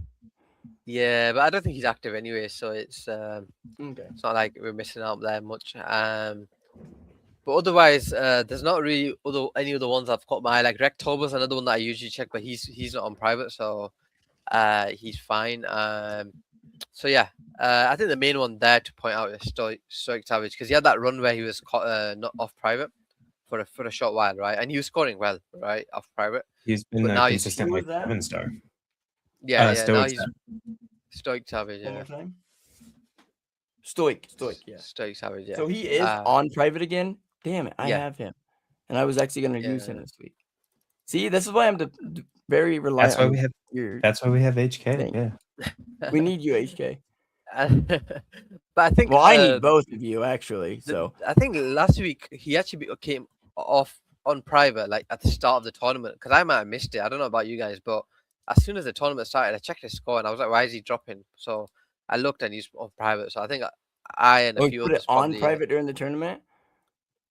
Yeah, but I don't think he's active anyway, so it's Okay. it's not like we're missing out there much. But otherwise, there's not really any other ones I've caught my eye. Like Rectober's another one that I usually check, but he's not on private, so he's fine. So yeah, I think the main one there to point out is Stoic Savage because he had that run where he was not off private for a short while, right? And he was scoring well, right, off private. He's been But now he's- consistent Who like was that? 7-star. Yeah, now Stoic he's Stoic Savage, One more yeah. time. Stoic, yeah. Stoic Savage, yeah. So he is Uh, on private again. Damn it, I yeah. have him, and I was actually going to use him Yeah. this week. See, this is why I'm very reliant. That's why on we have your. that's why we have HK. Thing. Yeah. We need you, HK. but I think Well, I need both of you actually. So I think last week he actually came off on private like at the start of the tournament because I might have missed it. I don't know about you guys, but as soon as the tournament started, I checked his score and I was like, "Why is he dropping?" So I looked and he's on private. So I think I and a oh, few put others it on probably, private during the tournament.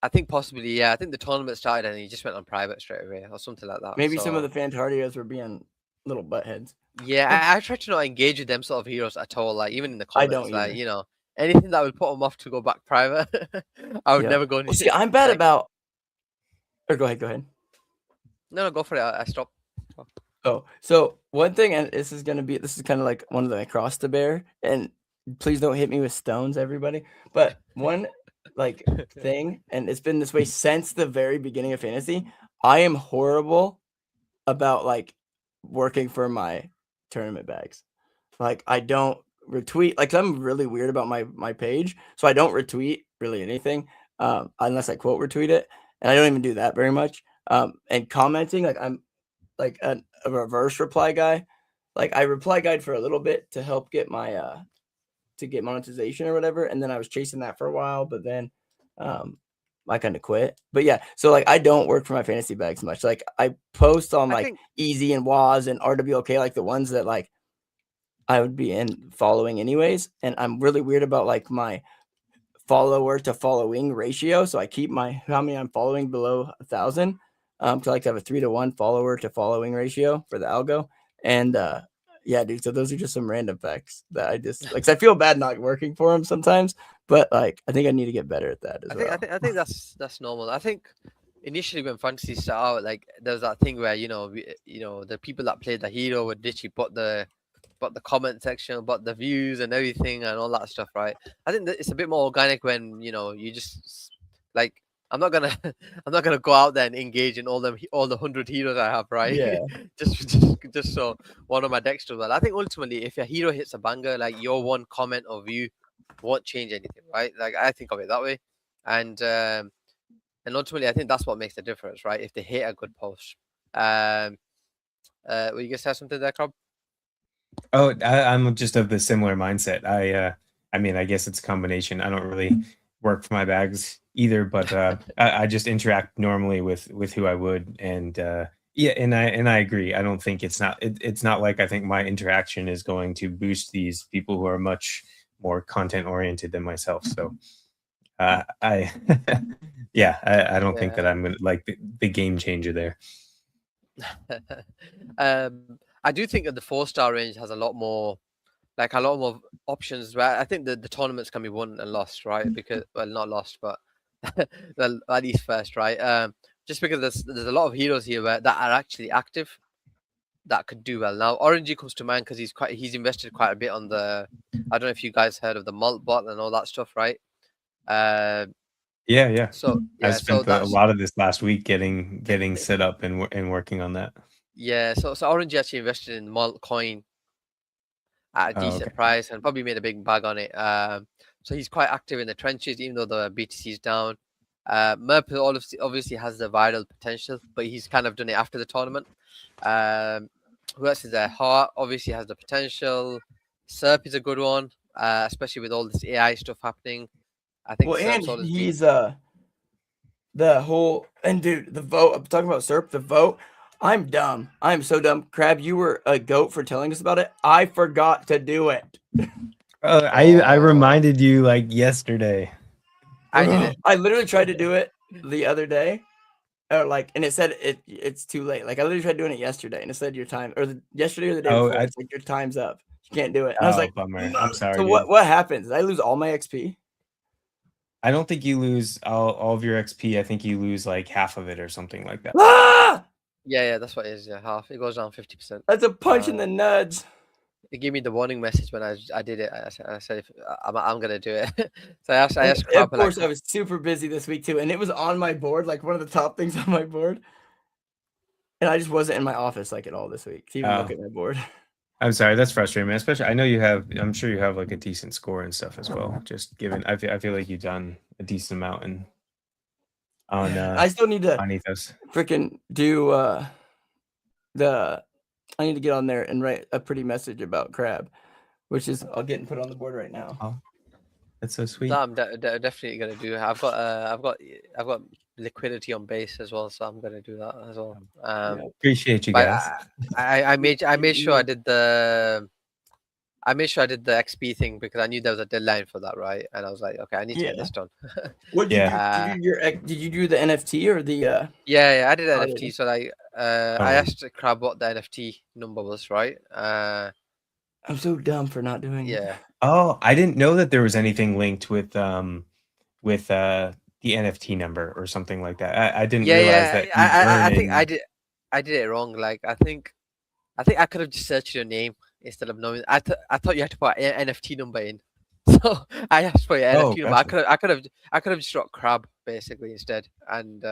I think possibly, yeah. I think the tournament started and he just went on private straight away or something like that. Maybe some of So, the Fantardios were being little buttheads. yeah, I try to not engage with them sort of heroes at all. Like even in the I comments, don't like either. anything that would put them off to go back private, I would Yeah. never go. Well, see, I'm bad like- about. Or go ahead. No, go for it. I stopped. Oh, so one thing, and this is kind of like one of the cross to bear, and please don't hit me with stones, everybody. But one like thing, and it's been this way since the very beginning of fantasy. I am horrible about like working for my tournament bags. Like I don't retweet. Like I'm really weird about my page, so I don't retweet really anything unless I quote retweet it, and I don't even do that very much. And commenting, like I'm like a reverse reply guy. Like I reply guide for a little bit to help get my to get monetization or whatever, and then I was chasing that for a while, but then I kind of quit. But yeah, so like I don't work for my fantasy bags much. Like I post on I like think Easy and Waz and RWLK, like the ones that like I would be in following anyways. And I'm really weird about like my follower to following ratio. So I keep my how many I'm following below 1,000. To like to have a 3-to-1 follower to following ratio for the algo. And yeah, dude. So those are just some random facts that I just like. 'Cause I feel bad not working for them sometimes, but like I think I need to get better at that as well. I think that's normal. I think initially when fantasy started out, like there's that thing where the people that played the hero would literally put the comment section, but the views and everything and all that stuff, right? I think that it's a bit more organic when you just like I'm not gonna I'm not gonna go out there and engage in all the 100 heroes I have, right? Yeah. just so one of my decks does well. I think ultimately if your hero hits a banger, like your one comment or view won't change anything, right? Like I think of it that way, and ultimately I think that's what makes the difference, right? If they hit a good post. Were you gonna say something there, Cobb? Oh, I'm just of the similar mindset. I mean, I guess it's a combination. I don't really work for my bags either, but I just interact normally with who I would, and yeah, and I agree. I don't think it's not like I think my interaction is going to boost these people who are much more content oriented than myself. So I yeah, I don't think that Yeah. I'm gonna like the game changer there. I do think that the 4-star range has a lot more options. Where I think the tournaments can be won and lost, right? Because well, not lost, but well, at least first, right? Just because there's a lot of heroes here that are actually active that could do well. Now, Orangey comes to mind because he's invested quite a bit on the. I don't know if you guys heard of the malt bot and all that stuff, right? Yeah. So I yeah, so spent a that's lot of this last week getting set up and working on that. yeah. So Orangey actually invested in malt coin at a Oh, decent okay. price and probably made a big bag on it. So he's quite active in the trenches, even though the BTC is down. Merple obviously has the viral potential, but he's kind of done it after the tournament. Who else is there? Hart obviously has the potential. Serp is a good one, especially with all this AI stuff happening. I think Well, and Serp's always been. he's the whole and dude, the vote. I'm talking about SERP, the vote. I'm dumb. I'm so dumb. Crab, you were a goat for telling us about it. I forgot to do it. I Oh, reminded you like yesterday. I did it. I literally tried to do it the other day. Or like, and it said it's too late. Like I literally tried doing it yesterday, and it said your time, or yesterday or the day Oh, before. It's like your time's up. You can't do it. And I was oh, like, bummer. I'm sorry, so dude. what happens? Did I lose all my XP? I don't think you lose all of your XP. I think you lose like half of it or something like that. Ah! Yeah, that's what it is. Yeah, half. It goes down 50%. That's a punch in the nuts. It gave me the warning message when I did it. I said if, I'm gonna do it. So I And asked of Crab like, course, I was super busy this week too, and it was on my board, like one of the top things on my board. And I just wasn't in my office like at all this week to even look at my board. I'm sorry, that's frustrating, man. Especially, I know I'm sure you have like a decent score and stuff as well. Just given, I feel like you've done a decent amount on I still need to Ethos. freaking do I need to get on there and write a pretty message about Crab, which is I'll get and put on the board right now. Oh, that's so sweet. that I'm definitely gonna do. I've got liquidity on base as well, so I'm gonna do that as well. Appreciate you But guys. I made sure I did the XP thing because I knew there was a deadline for that, right? And I was like, okay, I need to get this done. What did Yeah. you do? Did you do the NFT or the? Yeah, I did Oh, NFT. yeah. So like, I asked Crab what the NFT number was, right? I'm so dumb for not doing it. Yeah. Oh, I didn't know that there was anything linked with the NFT number or something like that. I didn't realize that you I earn think in. I did it wrong. Like I think I could have just searched your name instead of knowing. I thought you had to put an NFT number in. So I asked for your Oh, NFT number. gotcha. I could have just wrote Crab basically instead and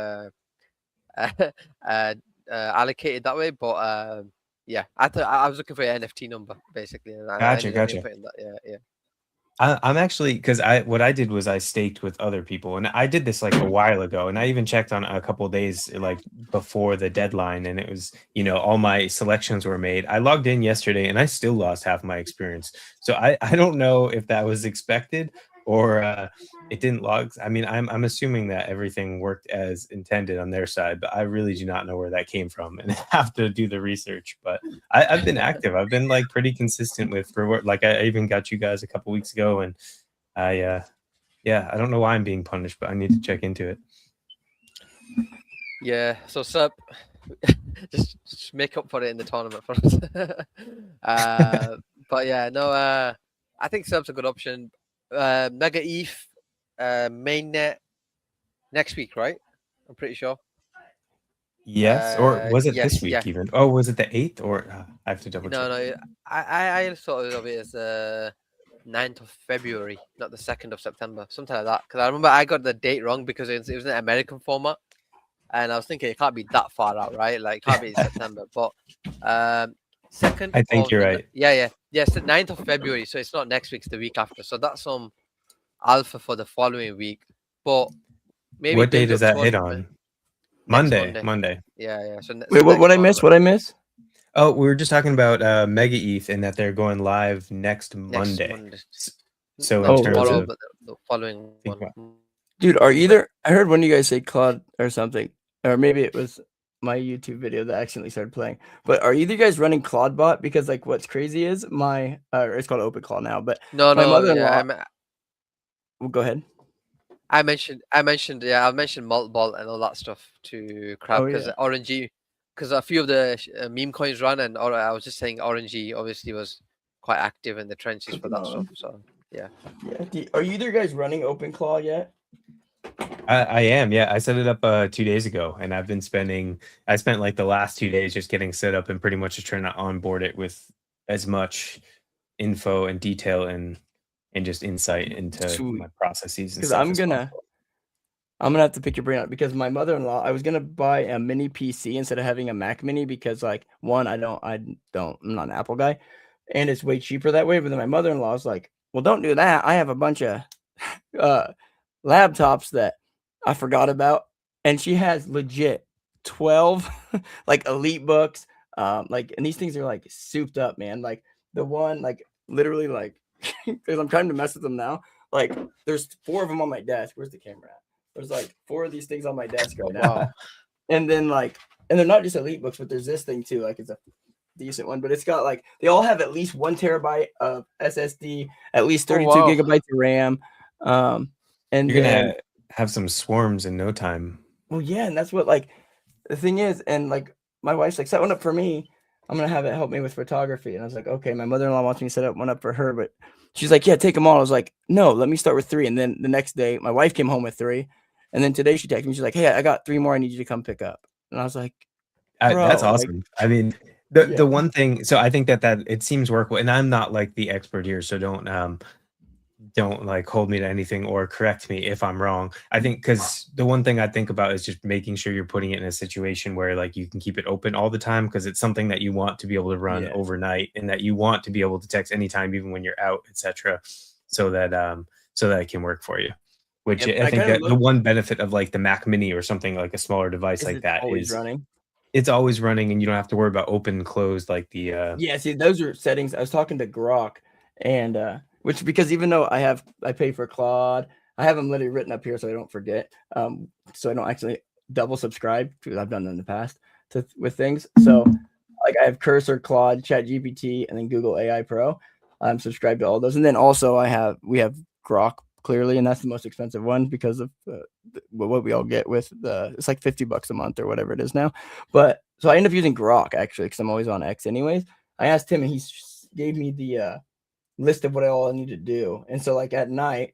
allocated that way. But yeah, I thought I was looking for your NFT number basically, and I ended up Gotcha. inputting that. Yeah. I'm actually because what I did was I staked with other people, and I did this like a while ago, and I even checked on a couple of days like before the deadline, and it was all my selections were made. I logged in yesterday, and I still lost half my experience. So I don't know if that was expected or it didn't log. I mean, I'm assuming that everything worked as intended on their side, but I really do not know where that came from and have to do the research. But I've been active. I've been like pretty consistent with reward. Like I even got you guys a couple weeks ago, and I I don't know why I'm being punished, but I need to check into it. Yeah, so Seb, just make up for it in the tournament for us. But yeah, no, I think Seb's a good option. Mega ETH, mainnet next week, right? I'm pretty sure. Yes, or was it yes, this week yeah. even? Oh, was it the 8th? Or I have to double check. No, I thought of it as 9th of February, not the 2nd of September, something like that. Because I remember I got the date wrong because it was an American format, and I was thinking it can't be that far out, right? Like it can't be in September, but 2nd. I think you're right. Yeah. It's the 9th of February, so it's not next week; it's the week after. So that's some alpha for the following week. But maybe What day build does up that hit towards on? Monday. Monday. Yeah. So Wait, what I missed? What I missed? Oh, we were just talking about Mega ETH and that they're going live next Monday. So Not in terms tomorrow, of but the following think one. about- Dude, are either I heard one of you guys say Claude or something, or maybe it was my YouTube video that accidentally started playing. But are either you guys running ClaudeBot? Because like what's crazy is my it's called OpenClaw now, but No, my no, mother-in-law. yeah, Well, go ahead. I mentioned Maltball and all that stuff to Crab because RNG, because a few of the meme coins run, and I was just saying RNG obviously was quite active in the trenches for that stuff. So yeah. Are either guys running OpenClaw yet? I am, yeah. I set it up 2 days ago, and I spent like the last 2 days just getting set up and pretty much just trying to onboard it with as much info and detail and just insight into my processes. Because I'm gonna have to pick your brain out because my mother-in-law, I was gonna buy a mini PC instead of having a Mac Mini because like one, I'm not an Apple guy, and it's way cheaper that way. But then my mother-in-law was like, "Well, don't do that. I have a bunch of laptops that I forgot about," and she has legit 12 like elite books, like, and these things are like souped up, man. Like the one, like literally, like because I'm trying to mess with them now. Like there's 4 of them on my desk. Where's the camera at? There's like 4 of these things on my desk right now. Wow. And then like, and they're not just elite books, but there's this thing too. Like it's a decent one, but it's got like they all have at least 1 terabyte of SSD, at least 32 gigabytes of RAM. And you're gonna have some swarms in no time. Well, yeah, and that's what like the thing is, and like my wife's like, set one up for me. I'm gonna have it help me with photography. And I was like, okay, my mother-in-law wants me to set up one up for her, but she's like, yeah, take them all. I was like, no, let me start with 3. And then the next day, my wife came home with 3. And then today she texted me, she's like, hey, I got 3 more I need you to come pick up. And I was like, that's awesome. Like, I mean, the one thing, so I think that it seems workable, and I'm not like the expert here, so don't like hold me to anything or correct me if I'm wrong. I think because the one thing I think about is just making sure you're putting it in a situation where like you can keep it open all the time, because it's something that you want to be able to run overnight, and that you want to be able to text anytime, even when you're out, etc., so that it can work for you. Which I think that the one benefit of like the Mac Mini or something like a smaller device like that is running. It's always running, and you don't have to worry about open and closed like the yeah. See, those are settings. I was talking to Grok, and which, because even though I pay for Claude, I have them literally written up here so I don't forget. So I don't actually double subscribe, because I've done that in the past with things. So like I have Cursor, Claude, ChatGPT, and then Google AI Pro. I'm subscribed to all those, and then also we have Grok clearly, and that's the most expensive one because of what we all get with it's like $50 a month or whatever it is now. But so I end up using Grok actually because I'm always on X anyways. I asked him and he gave me the list of what all I need to do. And so like at night,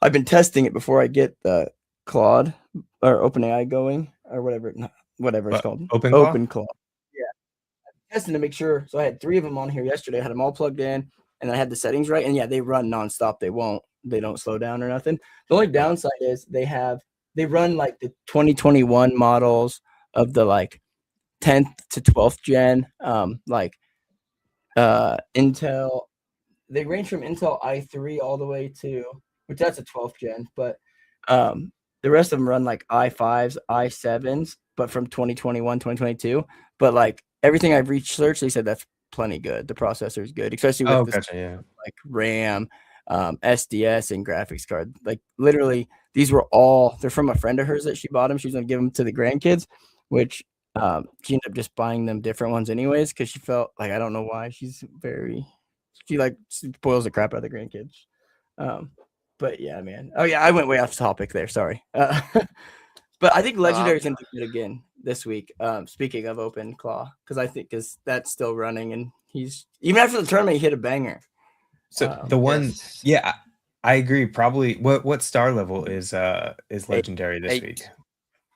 I've been testing it before I get the Claude or OpenAI going or whatever it's called. OpenClaw. Yeah. Testing to make sure. So I had 3 of them on here yesterday. I had them all plugged in, and I had the settings right. And yeah, they run nonstop. They don't slow down or nothing. The only downside is they run like the 2021 models of the like 10th to 12th gen, Intel. They range from Intel i3 all the way to, which that's a 12th gen, but the rest of them run like i5s, i7s, but from 2021, 2022. But like everything I've researched, they said that's plenty good. The processor is good, especially with like RAM. SDS and graphics card. Like literally, these were all they're from a friend of hers that she bought them. She was gonna give them to the grandkids, which she ended up just buying them different ones anyways because she felt like I don't know why she like spoils the crap out of the grandkids. But yeah, man. Oh yeah, I went way off topic there. Sorry. But I think Legendary is gonna do it again this week. Speaking of Open Claw, because that's still running, and he's even after the tournament, he hit a banger. So the one, Yes. yeah, I agree. Probably what star level is Legendary this 8. week? So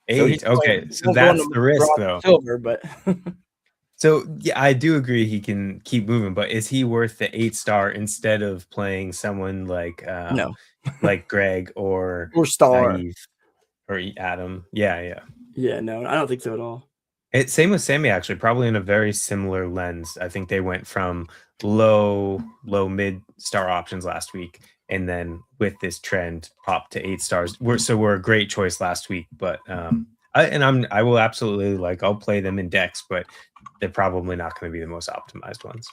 8. he's Okay, going- so won't go that's into the risk bronze though. Silver, but So yeah, I do agree he can keep moving, but is he worth the 8-star instead of playing someone like no. like Greg or Star. Naive or Adam? Yeah. Yeah, no, I don't think so at all. Same with Sammy, actually, probably in a very similar lens. I think they went from low mid star options last week, and then with this trend popped to 8 stars. We're a great choice last week, but I will absolutely I'll play them in decks, but they're probably not going to be the most optimized ones.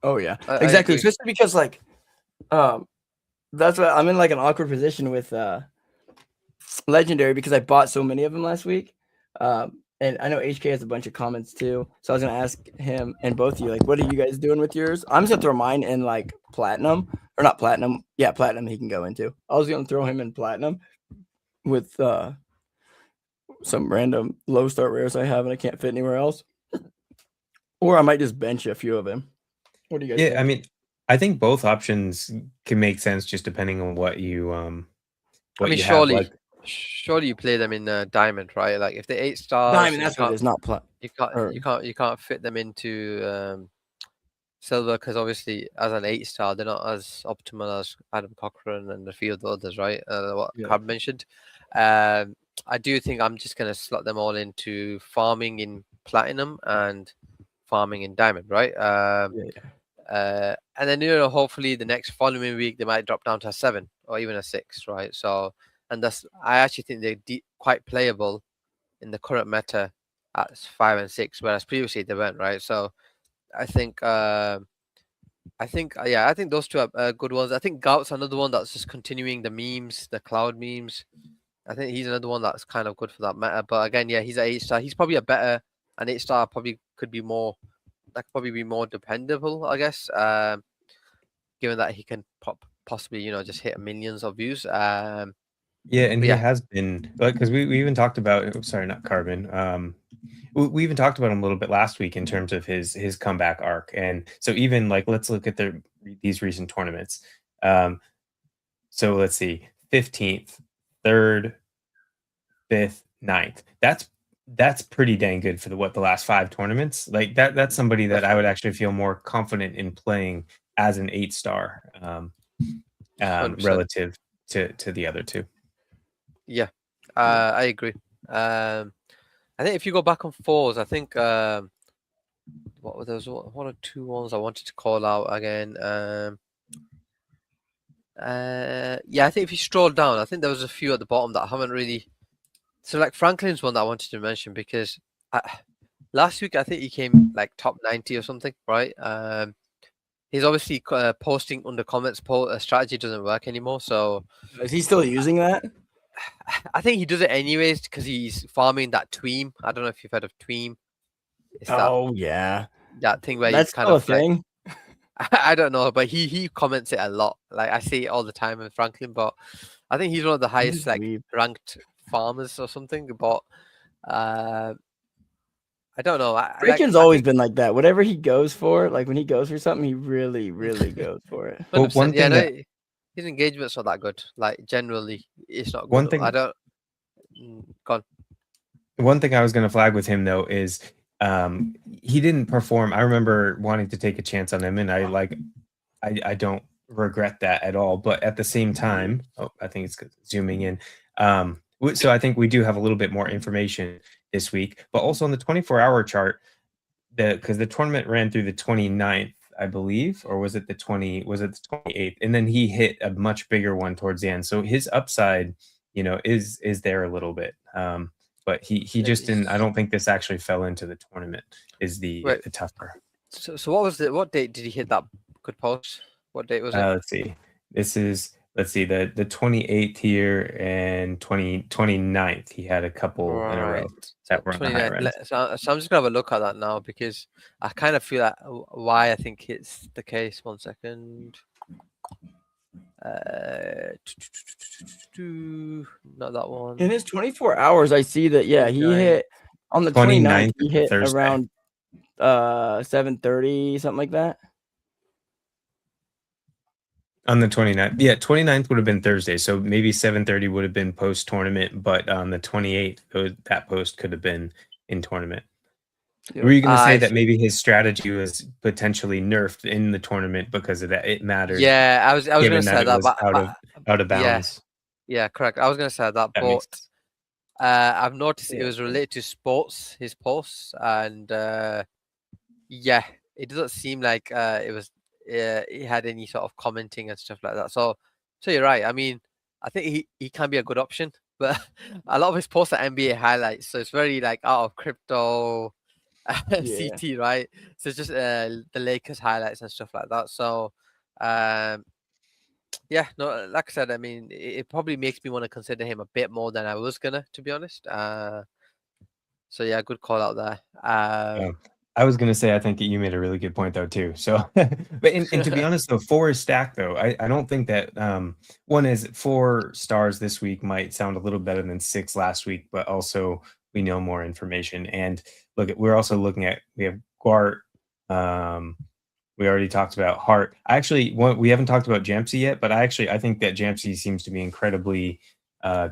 Oh yeah, I exactly. agree. Especially because that's why I'm in like an awkward position with Legendary because I bought so many of them last week. And I know HK has a bunch of comments too, so I was gonna ask him and both of you what are you guys doing with yours? I'm just gonna throw mine in platinum or not platinum. Yeah, platinum. He can go into. I was gonna throw him in platinum with some random low start rares I have and I can't fit anywhere else, or I might just bench a few of them. What do you guys? Yeah, think? I mean, I think both options can make sense just depending on what you surely you play them in Diamond, right? Like if the 8 stars, Diamond. That's what it is, not plat. you can't fit them into Silver because obviously as an 8 star they're not as optimal as Adam Cochran and a few of the others, right? What Cab mentioned. I do think I'm just gonna slot them all into farming in Platinum and farming in Diamond, right? And then hopefully the next following week they might drop down to a 7 or even a 6, right? So I actually think they're quite playable in the current meta at 5 and 6, whereas previously they weren't, right? So I think those two are good ones. I think Gout's another one that's just continuing the memes, the cloud memes. I think he's another one that's kind of good for that meta. But again, yeah, he's an 8 star. He's probably an 8 star probably could be more. That could probably be more dependable, I guess. Given that he can possibly just hit millions of views. Yeah, and he has been because we even talked about sorry, not Carbon. We even talked about him a little bit last week in terms of his comeback arc, and so even let's look at these recent tournaments. So let's see, 15th, 3rd, 5th, 9th. That's pretty dang good for the last 5 tournaments. That's somebody that I would actually feel more confident in playing as an 8 star relative to the other two. Yeah, I agree. I think if you go back on 4s, I think what were those 1 or 2 ones I wanted to call out again. I think if you stroll down, I think there was a few at the bottom that I haven't really. So Franklin's one that I wanted to mention because last week I think he came top 90 or something, right? He's obviously posting under comments. Strategy doesn't work anymore, so is he still using that? I think he does it anyways because he's farming that Tweem. I don't know if you've heard of Tweem. Yeah, that thing where that's you kind still of a thing. I don't know, but he comments it a lot. I see it all the time with Franklin, but I think he's one of the highest ranked farmers or something. But I don't know. Franken's always been like that. Whatever he goes for, when he goes for something, he really, really goes for it. Well, one thing his engagement's not that good. Generally, it's not good. One thing I don't. Go on. One thing I was going to flag with him though is he didn't perform. I remember wanting to take a chance on him, and I don't regret that at all. But at the same time, I think it's zooming in. So I think we do have a little bit more information this week, but also on the 24-hour chart, because the tournament ran through the 29th, I believe, or was it the 28th? And then he hit a much bigger one towards the end. So his upside, is there a little bit. But he just didn't. I don't think this actually fell into the tournament. Is the tough part. So what date did he hit that good post. What date was it? Let's see. Let's see, the 28th here and 29th. He had a couple in a row Right. that were on the higher 29th. end. So I'm just gonna have a look at that now because I kind of feel like why I think it's the case. 1 second. Not that one. In his 24 hours, I see that he 29th. hit on the 29th 29th. He hit Thursday. around 7:30, something like that. On the 29th. Yeah, 29th would have been Thursday. So maybe 7:30 would have been post tournament, but on the 28th, that post could have been in tournament. Yeah. Were you going to say I that see. maybe his strategy was potentially nerfed in the tournament because of that? It mattered. Yeah, I was given gonna say it that, was but out of yeah, bounds. yeah, correct. I was gonna say that, That but makes I've noticed it Yeah. was related to sports, his posts, and yeah, it doesn't seem like it was he had any sort of commenting and stuff like that. So you're right. I mean, I think he can be a good option, but a lot of his posts are NBA highlights, so it's very like out of crypto, Yeah. CT, right? So it's just the Lakers highlights and stuff like that. So yeah, no, like I said, I mean, it probably makes me want to consider him a bit more than I was gonna, to be honest. So yeah, good call out there. Yeah. I was going to say, I think that you made a really good point though, too. So, but and to be honest, though, 4 is stacked though. I don't think that one is 4 stars this week might sound a little better than 6 last week, but also we know more information. And look, we're also looking at, we have Guart. We already talked about Hart. We haven't talked about Jamsey yet, but I think that Jamsey seems to be incredibly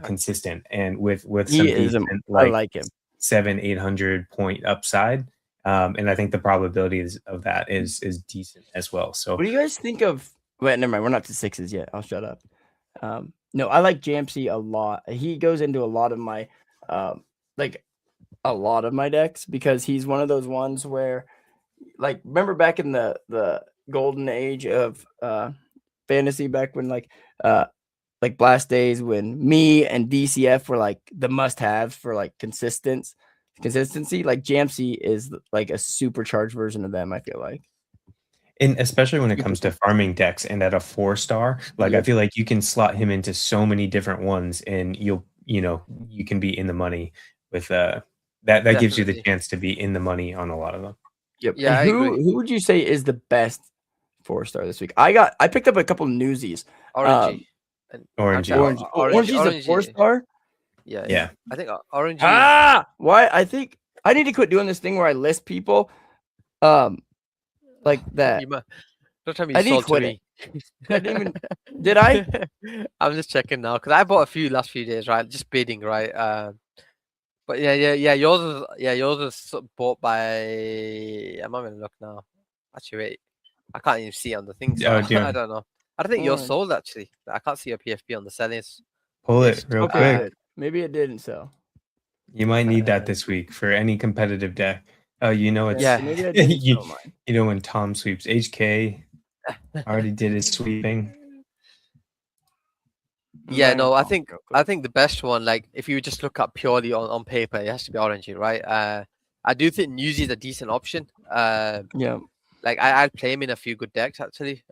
consistent and with some He is. decent, I like him. 700-800 point upside. And I think the probability of that is decent as well. So What do you guys think of? Wait, never mind. We're not to 6s yet. I'll shut up. No, I like Jamsey a lot. He goes into a lot of my, decks because he's one of those ones where, like, remember back in the golden age of fantasy, back when like Blast days, when me and DCF were like the must-haves for like consistency. Like Jamsey is like a supercharged version of them, I feel like. And especially when it comes to farming decks and at a 4-star, like I Yep. feel like you can slot him into so many different ones and you can be in the money with that gives you the Definitely. chance to be in the money on a lot of them. Yep. Yeah, And I agree. who would you say is the best 4-star this week? I picked up a couple newsies. Orangey. Orangey. Orangey's a 4-star. Yeah. I think Orangey. Why? I think I need to quit doing this thing where I list people, like that. Don't tell me I you need to sold to quit me. I didn't even. Did I? I'm just checking now because I bought a few last few days, right? Just bidding, right? But yeah. Yours was bought by. I'm not gonna look now. Actually, wait. I can't even see on the thing. So Oh, dear. I don't know. I don't think yours Orange. sold actually. I can't see a PFP on the sellers. Pull it real Okay, quick. good. Maybe it didn't sell. You might need that this week for any competitive deck. Oh, it's Yeah. So maybe I didn't sell mine. when Tom sweeps, HK already did his sweeping. Yeah, no, I Mine- think the best one, like if you just look at purely on paper, it has to be Orangey, right? I do think Newsy is a decent option. Yeah. Like I'd play him in a few good decks actually.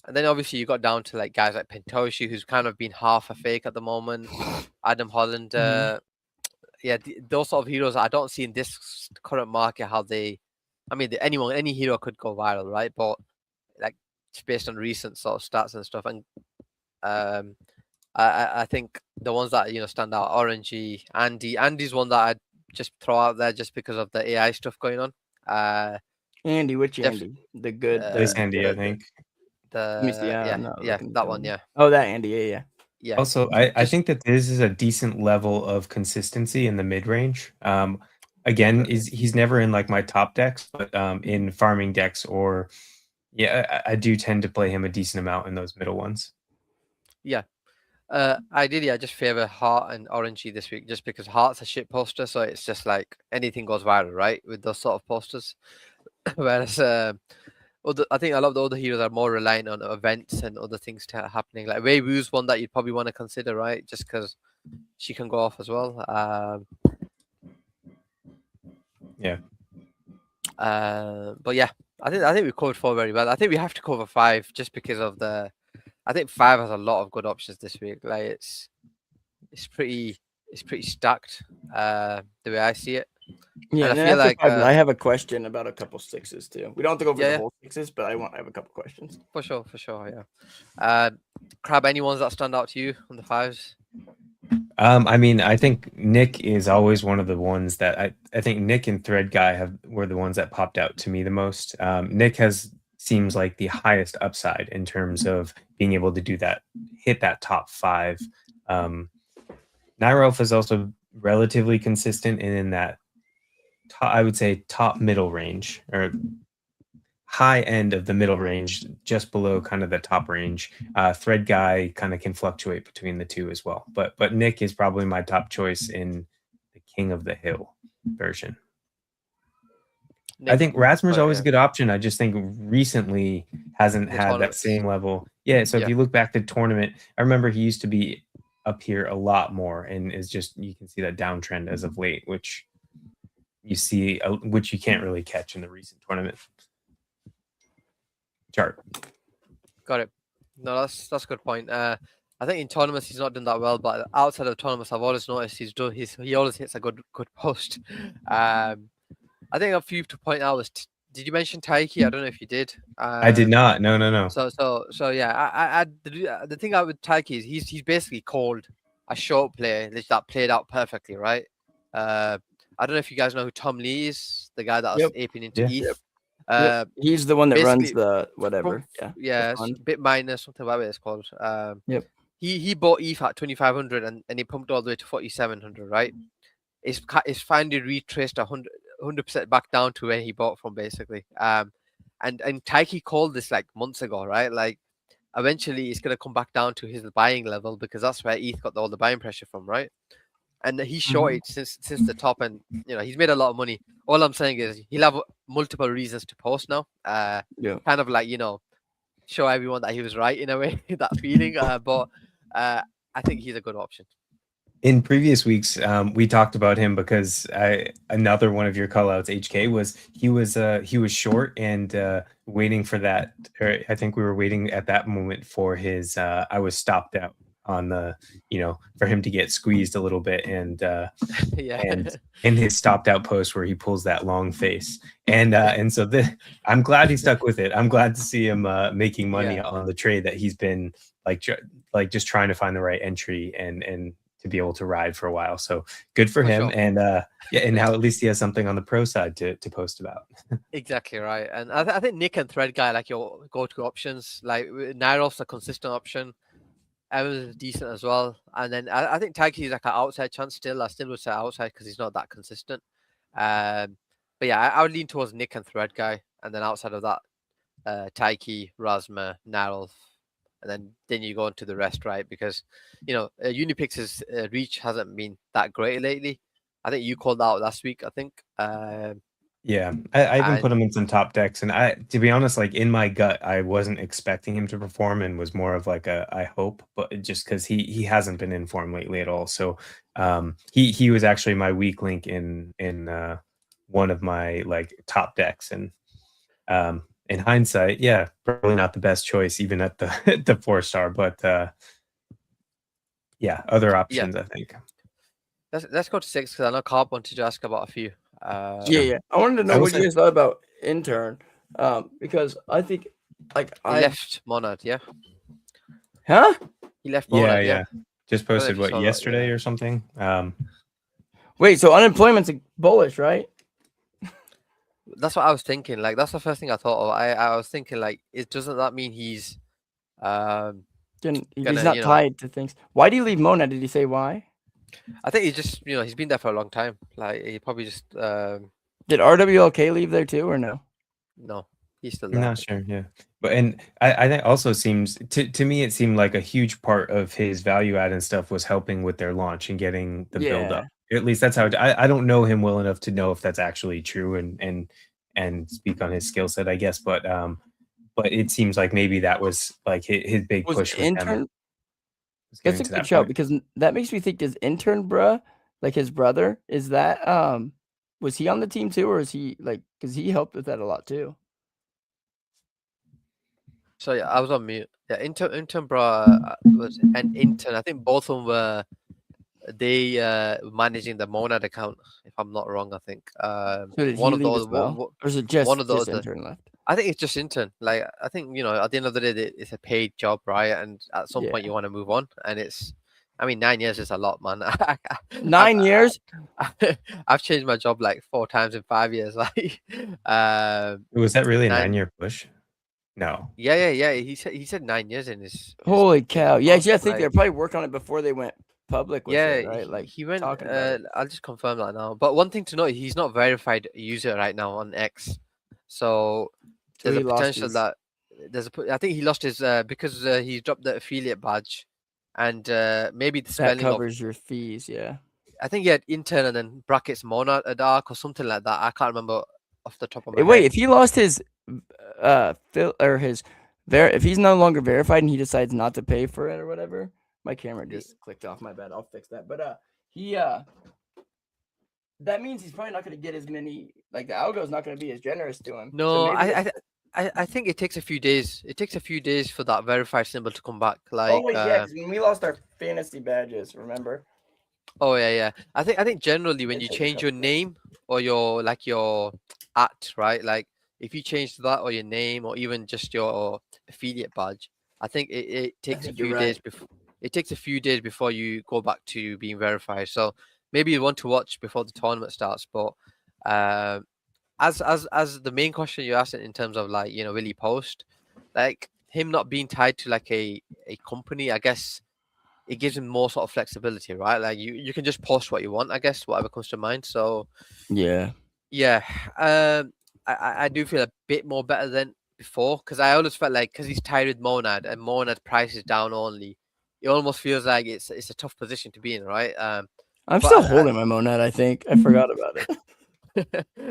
And then obviously you got down to like guys like Pentoshi, who's kind of been half a fake at the moment. Adam Holland, yeah, those sort of heroes I don't see in this current market how they. I mean, any hero could go viral, right? But like just based on recent sort of stats and stuff, and I think the ones that stand out, Orangey, Andy's one that I'd just throw out there just because of the AI stuff going on. Andy, which Def- Andy? The good. This Andy, I think. Let me see. yeah, that one, yeah. Oh, that Andy. Yeah. Yeah. Also, I think that this is a decent level of consistency in the mid range. Again, he's never in like my top decks, but in farming decks or I do tend to play him a decent amount in those middle ones. Yeah. Ideally, I just favor Heart and Orangey this week, just because Heart's a shit poster, so it's just like anything goes viral, right? With those sort of posters. Whereas, I think a lot of the other heroes are more reliant on events and other things happening. Like Wei Wu's one that you'd probably want to consider, right? Just because she can go off as well. Yeah. But yeah, I think we covered 4 very well. I think we have to cover 5 just because of the. I think 5 has a lot of good options this week. Like it's pretty stacked. The way I see it. Yeah, And and I then feel after like 5, I have a question about a couple sixes too. We don't have to go over Yeah, the yeah. whole sixes, but I have a couple questions. for sure, yeah. Crab, any ones that stand out to you on the 5s? I mean, I think Nick is always one of the ones that I think Nick and Thread Guy were the ones that popped out to me the most. Nick seems like the highest upside in terms of being able to do that, hit that top 5. Nyrelf is also relatively consistent and in that I would say top middle range or high end of the middle range, just below kind of the top range. Thread Guy kind of can fluctuate between the two as well. But Nick is probably my top choice in the King of the Hill version. I think Rasmer's always a good option. I just think recently hasn't had that same level. Yeah, so if you look back to tournament, I remember he used to be up here a lot more and is just, you can see that downtrend as of late, which you see, which you can't really catch in the recent tournament chart. Got it. No, that's a good point. I think in tournaments he's not done that well, but outside of tournaments, I've always noticed he always hits a good post. I think a few to point out was. Did you mention Taiki? I don't know if you did. I did not. No. So yeah. The thing out with Taiki is he's basically called a short play that played out perfectly, right? I don't know if you guys know who Tom Lee is, the guy that was aping into ETH. He's the one that runs the whatever. Yeah, bit minus something about it it's called. Yep. He bought ETH at 2,500 and he pumped all the way to 4,700, right? It's finally retraced 100% back down to where he bought from, basically. And Taiki called this like months ago, right? Like eventually it's gonna come back down to his buying level because that's where ETH got all the buying pressure from, right? And he shorted since the top, and he's made a lot of money. All I'm saying is he'll have multiple reasons to post now. Kind of like show everyone that he was right in a way, that feeling. But I think he's a good option. In previous weeks, we talked about him because another one of your callouts, HK, was he was short and waiting for that. Or I think we were waiting at that moment for his. I was stopped out on the for him to get squeezed a little bit and and in his stopped out post where he pulls that long face and so I'm glad he stuck with it. I'm glad to see him making money on the trade that he's been like just trying to find the right entry and to be able to ride for a while. So good for him. Sure. And and now at least he has something on the pro side to post about. Exactly right. And I think Nick and Thread Guy like your go-to options. Like Nyrelf's a consistent option. Evans is decent as well, and then I think Taiki is like an outside chance still. I still would say outside because he's not that consistent. But yeah, I would lean towards Nick and Thread Guy, and then outside of that, Taiki, Rasmer, Nyrelf, and then you go into the rest, right? Because Unipix's reach hasn't been that great lately. I think you called out last week. I think. Yeah, I even put him in some top decks, and to be honest, like in my gut, I wasn't expecting him to perform, and was more of like I hope, but just because he hasn't been in form lately at all. So he was actually my weak link in one of my like top decks, and in hindsight, yeah, probably not the best choice even at the the 4-star, but yeah, other options I think. Let's go to 6 because I know Carp wanted to ask about a few. I wanted to know what you guys thought about Intern, because I think he left Monad, yeah. Huh? He left Monad, yeah. Just posted what yesterday or something. Wait, so unemployment's bullish, right? That's what I was thinking. Like that's the first thing I thought of. I was thinking like, doesn't that mean he's he's not tied to things? Why do you leave Monad? Did he say why? I think he just, he's been there for a long time. Like he probably just. Did RWLK leave there too, or no? No, he's still there. I'm not sure. Yeah, but I think also seems to me it seemed like a huge part of his value add and stuff was helping with their launch and getting the build up. At least that's how I don't know him well enough to know if that's actually true and speak on his skill set, I guess. But it seems like maybe that was like his big push. Intern. That's a good shout because that makes me think, does Intern bruh, like his brother, is that was he on the team too, or is he like, because he helped with that a lot too? So yeah, I was on mute. Yeah, intern bro was an intern. I think both of them were they managing the Monad account, if I'm not wrong. I think So did one he of the leave other as well, or is it just one of the just other. intern left? I think it's just intern. Like I think at the end of the day, it's a paid job, right? And at some point Yeah. you want to move on, and it's. I mean, 9 years is a lot, man. 9 years? I've changed my job like 4 times in 5 years. Like, Was that really a 9. 9-year push? No. Yeah. He said 9 years in his Holy cow! Yeah, post, I think they like, probably worked on it before they went public with yeah, it, right? Like he went. talking about it. I'll just confirm that now. But one thing to note, he's not verified user right now on X, so So there's he a lost potential his- that I think he lost his because he dropped the affiliate badge, and maybe the that spelling of. covers your fees. Yeah. I think he had intern and then brackets Monad Dark or something like that. I can't remember off the top of my Wait, head. if he lost his if he's no longer verified and he decides not to pay for it or whatever, my camera just clicked off. My bad. I'll fix that. But he that means he's probably not going to get as many. Like the algo's not going to be as generous to him. No, So maybe I think it takes a few days. It takes a few days for that verified symbol to come back. Like, oh wait, yeah, 'cause when we lost our fantasy badges, remember? oh yeah. I think generally when It you takes a change your couple name or your at, right? Like if you change that or your name or even just your affiliate badge, I think it takes a think you're few right. days before it takes a few days before you go back to being verified. So maybe you want to watch before the tournament starts. But as the main question you asked in terms of like, will he post? Like him not being tied to like a company, I guess it gives him more sort of flexibility, right? Like you can just post what you want, I guess, whatever comes to mind. So Yeah. yeah, I do feel a bit more better than before because I always felt like because he's tied with Monad and Monad price is down only, it almost feels like it's a tough position to be in, right? I'm but still holding my Monad, I think. I forgot about it.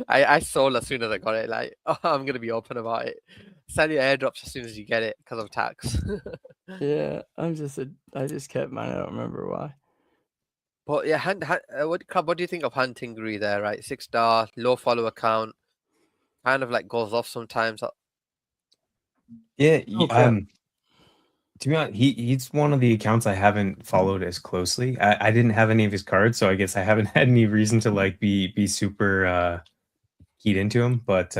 I sold as soon as I got it. Like, I'm gonna be open about it. Sell your airdrops as soon as you get it because of tax. Yeah, I just kept mine. I don't remember why. But yeah, what do you think of Huntingry there? Right, 6-star, low follow account, kind of like goes off sometimes. Yeah. Okay. To be honest, he's one of the accounts I haven't followed as closely. I didn't have any of his cards, so I guess I haven't had any reason to like be super keyed into him. But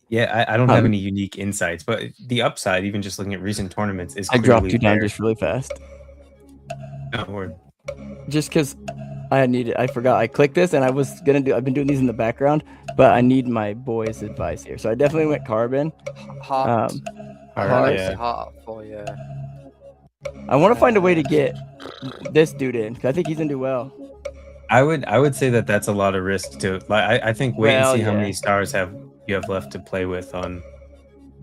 yeah, I don't have any unique insights. But the upside, even just looking at recent tournaments, is I dropped clearly you down there. just really fast. Oh, word. Just because I forgot. I clicked this and I've been doing these in the background, but I need my boy's advice here. So I definitely went Carbon. Heart. Heart, yeah. Heart for I want to find a way to get this dude in because I think he's gonna do well. I would say that's a lot of risk to like. I think wait and see how yeah. many stars you have left to play with on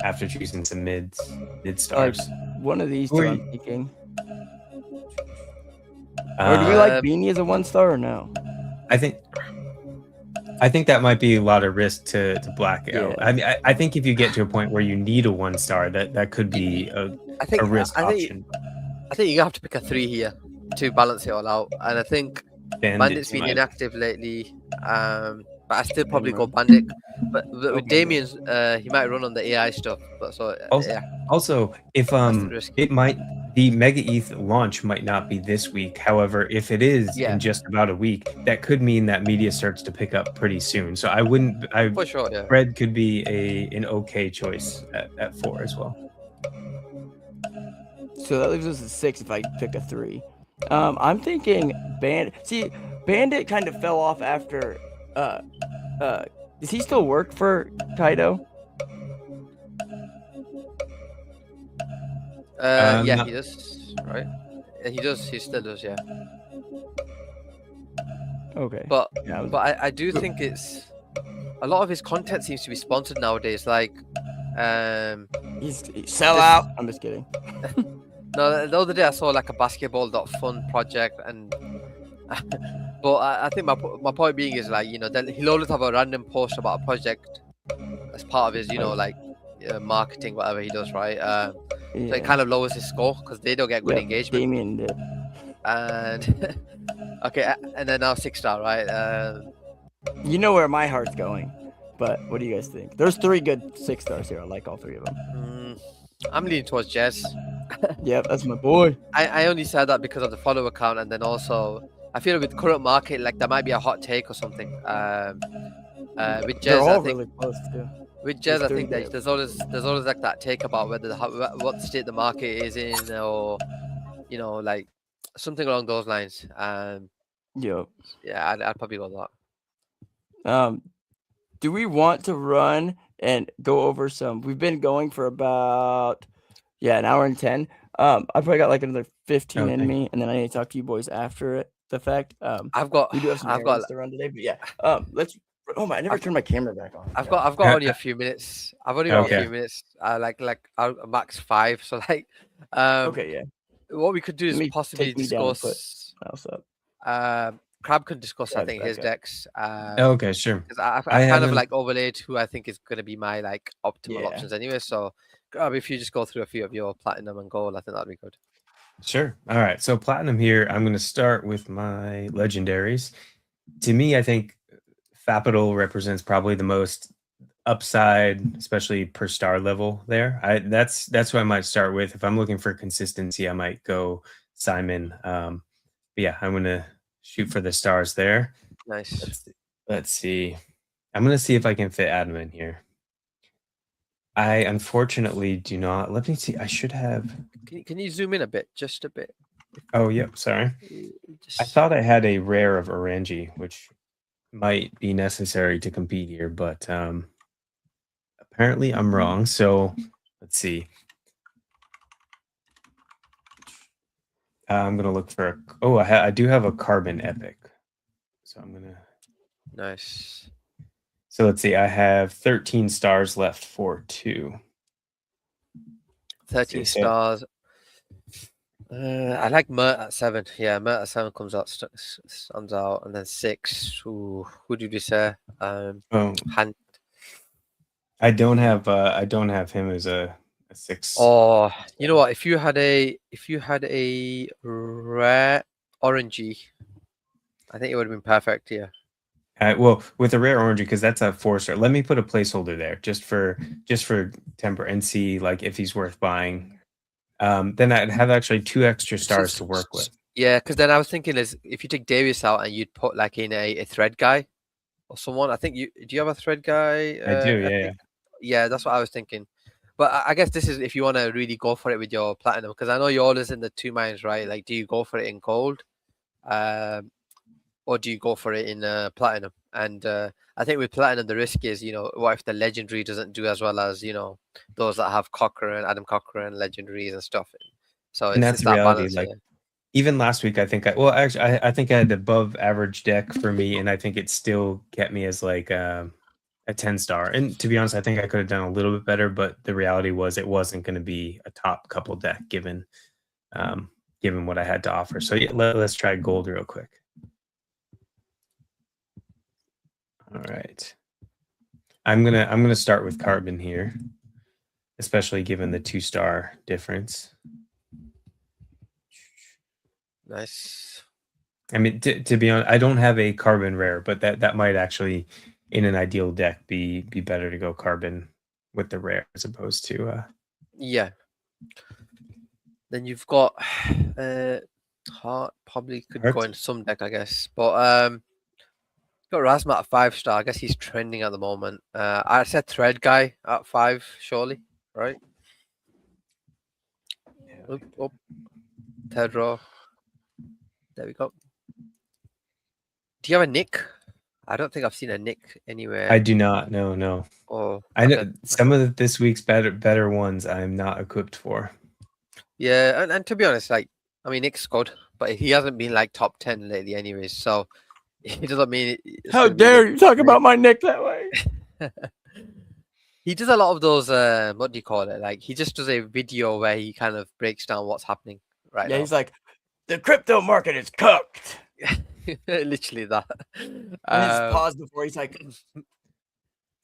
after choosing some mid stars. One of these Who two are I'm you- thinking. Or do we like Uh, Beanie as a 1-star or no? I think that might be a lot of risk to black out. Yeah. I mean, I think if you get to a point where you need a 1-star, that could be I think a risk I think option. I think you have to pick a 3 here to balance it all out, and I think Bandit's been might- inactive lately. But I still probably go Bandit. But with Okay. Damien's, he might run on the AI stuff. But so Also- yeah, Also, if the risk. the Mega ETH launch might not be this week. However, if it is Yeah. in just about a week, that could mean that media starts to pick up pretty soon. So For sure, yeah. Fred could be an okay choice at 4 as well. So that leaves us at 6 if I pick a 3. I'm thinking Bandit. See, Bandit kind of fell off after. Does he still work for Kaido? Yeah, no. he does, right? Yeah, he does. He still does, yeah. Okay. But Yeah, I was- I do think it's a lot of his content seems to be sponsored nowadays. Like, he's sell out. I'm just kidding. no, the other day I saw like a basketball.fun project, and but I think my point being is like, then he'll always have a random post about a project as part of his like marketing, whatever he does, right? So it kind of lowers his score because they don't get good engagement. Damien did. And okay, and then now 6-star, right? You know where my heart's going. But what do you guys think? There's 3 good 6 stars here. I like all 3 of them. I'm leaning towards Jez. Yep, that's my boy. I only said that because of the follower count, and then also I feel with current market, like there might be a hot take or something. With They're Jez, all I think really close too. with There's Jez, I 3 think good. there's always like that take about whether what state the market is in, or like something along those lines. Yep. Yeah, I'd probably go with that. Do we want to run and go over some? We've been going for about an hour and 10. I probably got like another 15 in Okay. me, and then I need to talk to you boys after the fact. I've got We do have some I've got errands to run today, but yeah. Let's. Oh my! I never turned my camera back on. I've got only a few minutes. I've only got a Okay. few minutes. Like max 5. So like, Okay, yeah. what we could do Let is me possibly take me down and put discuss. mouse up. Crab could discuss, I Crab's think, back his up. decks. Okay, sure. Because I've I kind of haven't- like overlaid who I think is going to be my like optimal Yeah. options anyway. So, Crab, if you just go through a few of your platinum and gold, I think that'd be good. Sure. All right. So platinum here, I'm going to start with my legendaries. To me, I think Fapital represents probably the most upside, especially per star level there. That's who I might start with. If I'm looking for consistency, I might go Simon. But yeah, I'm going to shoot for the stars there. Nice. Let's see. I'm going to see if I can fit Adam in here. I unfortunately do not. Let me see. I should have. Can you zoom in a bit, just a bit? Oh, yep. Sorry. Just... I thought I had a rare of Orangi, which might be necessary to compete here, but apparently I'm wrong. So let's see. I'm gonna look for. I do have a carbon epic, so I'm gonna. Nice. So let's see. I have 13 stars left for 2. 13 so- stars. I like Mert at 7. Yeah, Mert at 7 comes out, stands out, and then 6. Ooh, who did you say? Oh, Han. I don't have him as a 6. Oh, you know what? If you had a rare Orangey, I think it would have been perfect here. Well, with a rare Orangi, because that's a 4-star. Let me put a placeholder there just for temper and see like if he's worth buying. Then I'd have actually 2 extra stars to work with. Yeah, because then I was thinking is if you take Darius out and you'd put like in a thread guy or someone. I think do you have a thread guy? I do, yeah. Yeah, that's what I was thinking. But I guess this is if you want to really go for it with your platinum, because I know you're always in the 2 minds, right? Like, do you go for it in gold, or do you go for it in platinum? And I think with platinum, the risk is, what if the legendary doesn't do as well as those that have Cochrane, Adam Cochrane legendaries and stuff. So And that's it's that reality. balance, Like yeah. even last week, I think I think I had above average deck for me, and I think it still kept me as like a 10-star. And to be honest, I think I could have done a little bit better, but the reality was it wasn't going to be a top couple deck given what I had to offer. So yeah, let's try gold real quick. All right. I'm gonna start with carbon here, especially given the 2-star difference. Nice. I mean, to be honest, I don't have a carbon rare, but that might actually, in an ideal deck, be better to go carbon with the rare as opposed to. Yeah. Then you've got Heart probably could go Heart. in some deck, I guess. But got Rasmat at 5-star. I guess he's trending at the moment. I said Thread Guy at 5, surely, right? Yeah. Up. Third row. There we go. Do you have a Nick? I don't think I've seen a Nick anywhere. I do not. No. Oh, I know okay. some of this week's better ones I'm not equipped for. Yeah, and to be honest, like, I mean, Nick's good, but he hasn't been like top 10 lately anyways, so it doesn't mean it's How gonna be dare the- you talk about my Nick that way? He does a lot of those what do you call it? Like, he just does a video where he kind of breaks down what's happening right Yeah, now. he's like, the crypto market is cooked. Literally that. And his pause before he's like,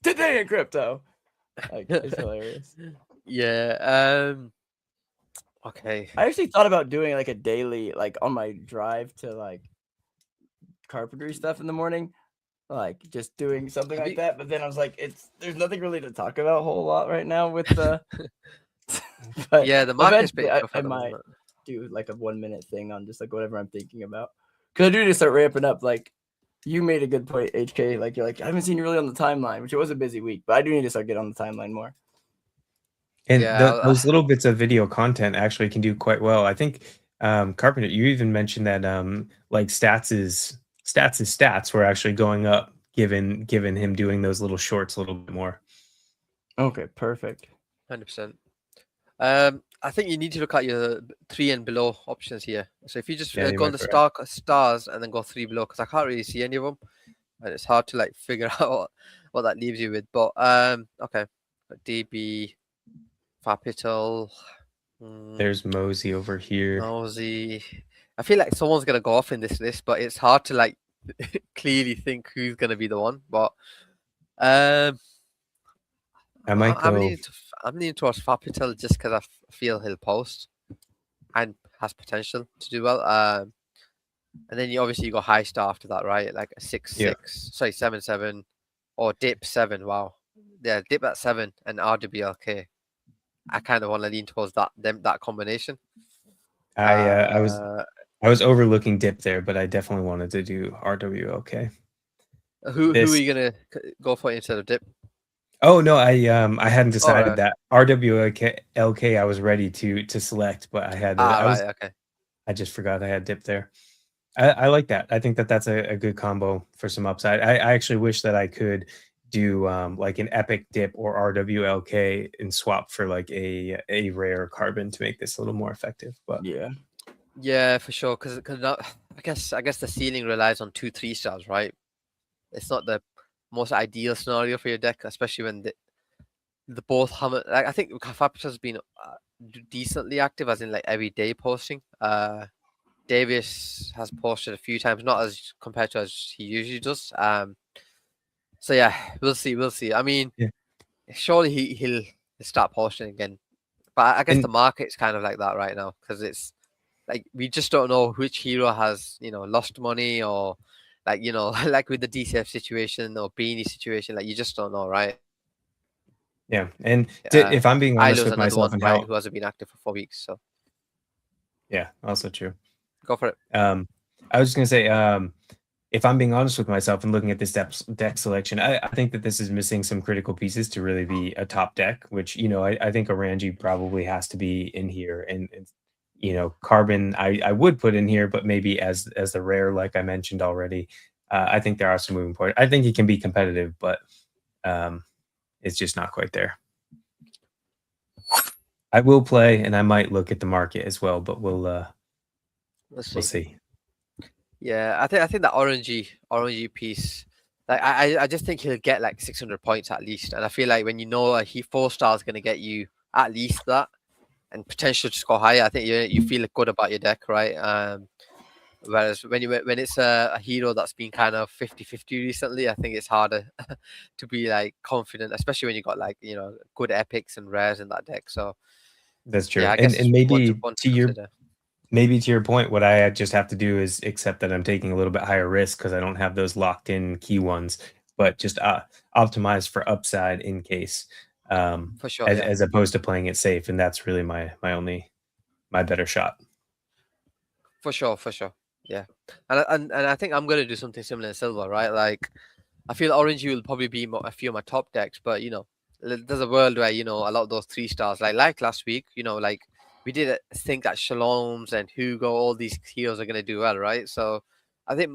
today in crypto. Like, it's hilarious. Yeah. Okay. I actually thought about doing like a daily, like on my drive to like carpentry stuff in the morning. like just doing something Have like you- that. But then I was like, there's nothing really to talk about a whole lot right now with the. But Yeah, the market's eventually, pretty tough I at the might moment. do like a 1 minute thing on just like whatever I'm thinking about. Because I do need to start ramping up. Like you made a good point, HK. Like you're like I haven't seen you really on the timeline, which it was a busy week, but I do need to start getting on the timeline more. And Yeah, those little bits of video content actually can do quite well. I think Carpenter, you even mentioned that like stats were actually going up given him doing those little shorts a little bit more. Okay, perfect. 100%. I think you need to look at your 3 and below options here. So if you just Yeah, you go on might the be right. stars and then go 3 below, because I can't really see any of them, and it's hard to like figure out what that leaves you with. But okay, DB, Fapital, There's Mosey over here. Nosy. I feel like someone's gonna go off in this list, but it's hard to like clearly think who's gonna be the one. But I might I'm go. leaning towards Fapital just because I feel he'll post and has potential to do well. And then you obviously go high star after that, right? Like a 6-6, sorry, 7-7, or dip 7. Wow, yeah, dip at 7 and RWLK. I kind of want to lean towards that combination. I was overlooking dip there, but I definitely wanted to do RWLK. Who are you gonna go for instead of dip? Oh no, I hadn't decided right. that. RWLK I was ready to select, but I had Okay. I just forgot I had dip there. I like that. I think that's a good combo for some upside. I actually wish that I could do like an epic dip or RWLK and swap for like a rare carbon to make this a little more effective. But yeah, for sure. Because I guess the ceiling relies on 2 3-stars, right? It's not the most ideal scenario for your deck, especially when the both haven't. Like, I think Fapital has been decently active, as in like every day posting. Davis has posted a few times, not as compared to as he usually does. So yeah, we'll see. I mean, surely he'll start posting again. But I guess the market's kind of like that right now because it's like we just don't know which hero has lost money or like like with the DCF situation or Beanie situation, like you just don't know, right? Yeah, and if I'm being honest with another myself one, right, who hasn't been active for 4 weeks, so yeah, also true. Go for it. I was just gonna say, if I'm being honest with myself and looking at this deck selection, I think that this is missing some critical pieces to really be a top deck, which I think Orangi probably has to be in here, and Carbon I would put in here, but maybe as the rare, like I mentioned already. I think there are some moving parts. I think he can be competitive, but it's just not quite there. I will play, and I might look at the market as well, but we'll see. Yeah, I think that orangey piece, like I just think he'll get like 600 points at least, and I feel like when a 4-star is going to get you at least that, and potential to score higher, I think you feel good about your deck, right? Whereas when it's a hero that's been kind of 50-50 recently, I think it's harder to be like confident, especially when you got like good epics and rares in that deck. So that's true, yeah, I guess and maybe one to your point, what I just have to do is accept that I'm taking a little bit higher risk because I don't have those locked in key ones, but just optimize for upside in case, for sure, as opposed to playing it safe, and that's really my better shot. For sure. Yeah, and I think I'm gonna do something similar in silver, right? Like, I feel orange will probably be a few of my top decks, but there's a world where a lot of those 3-stars, like last week, like we did think that Shaloms and Hugo, all these heroes are gonna do well, right? So I think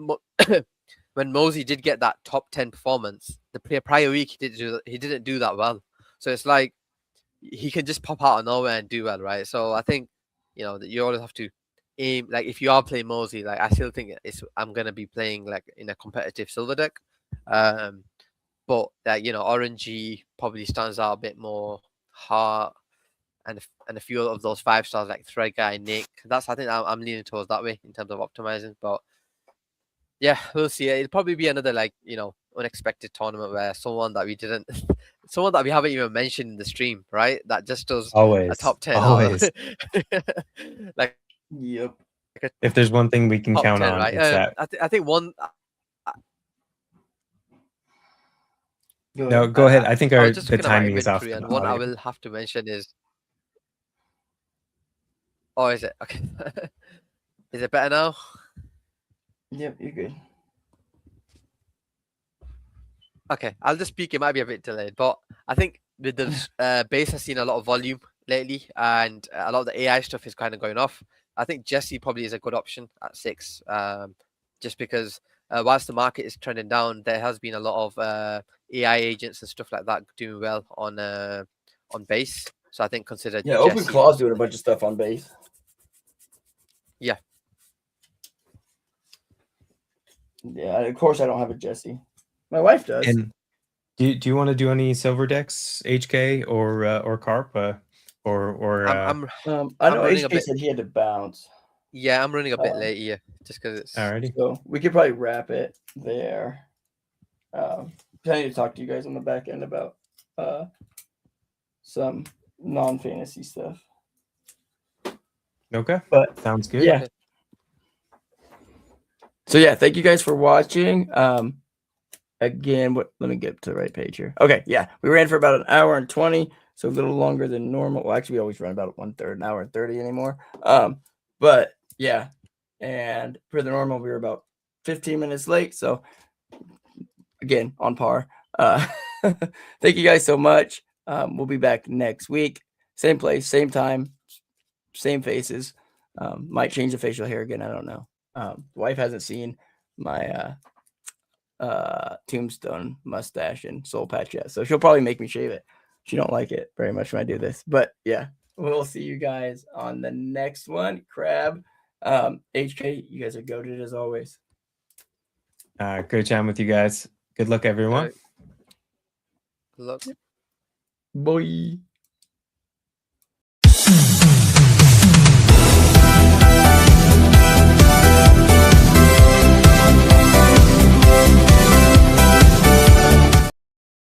when Mosey did get that top 10 performance, the prior week he didn't do that well. So it's like he can just pop out of nowhere and do well, right? So I think that you always have to aim, like if you are playing Mosey, like I still think I'm gonna be playing like in a competitive silver deck, but like orangey probably stands out a bit more. Heart and a few of those 5-stars like Thread Guy, Nick. I think I'm leaning towards that way in terms of optimizing. But yeah, we'll see. It'll probably be another unexpected tournament where someone that we haven't even mentioned in the stream, right? That just does a top 10. Always. Like, yep. If there's one thing we can count 10, on, right? it's that. I think one. No, go ahead. I think I our was just the looking at my timing is off. inventory, The and one I audio. will have to mention is. Oh, is it okay? Is it better now? Yep, you're good. Okay, I'll just speak. It might be a bit delayed, but I think with the base has seen a lot of volume lately, and a lot of the AI stuff is kind of going off. I think Jesse probably is a good option at 6, just because whilst the market is trending down, there has been a lot of AI agents and stuff like that doing well on base. So I think consider Yeah, Jesse. OpenClaw's doing a bunch of stuff on base. Yeah. Yeah, of course I don't have a Jesse. My wife does. And do you want to do any silver decks, HK or Carp, or I'm I know running a HK bit. said he had to bounce. Yeah, I'm running a bit late here, just because it's. alrighty. So we could probably wrap it there. I need to talk to you guys on the back end about some non-fantasy stuff. Okay, But sounds good. yeah. So yeah, thank you guys for watching. Again, let me get to the right page here. Okay, yeah, we ran for about 1 hour and 20, so a little longer than normal. Well, actually, we always run about 1/3, 1 hour and 30 anymore. But yeah, and for the normal, we were about 15 minutes late. So again, on par. Thank you guys so much. We'll be back next week, same place, same time, same faces. Might change the facial hair again. I don't know. The wife hasn't seen my tombstone mustache and soul patch yet, so she'll probably make me shave it. She don't like it very much when I do this, but yeah, we'll see you guys on the next one. Crab, HK, you guys are goated as always. Great chatting with you guys. Good luck, everyone. Good luck. Bye.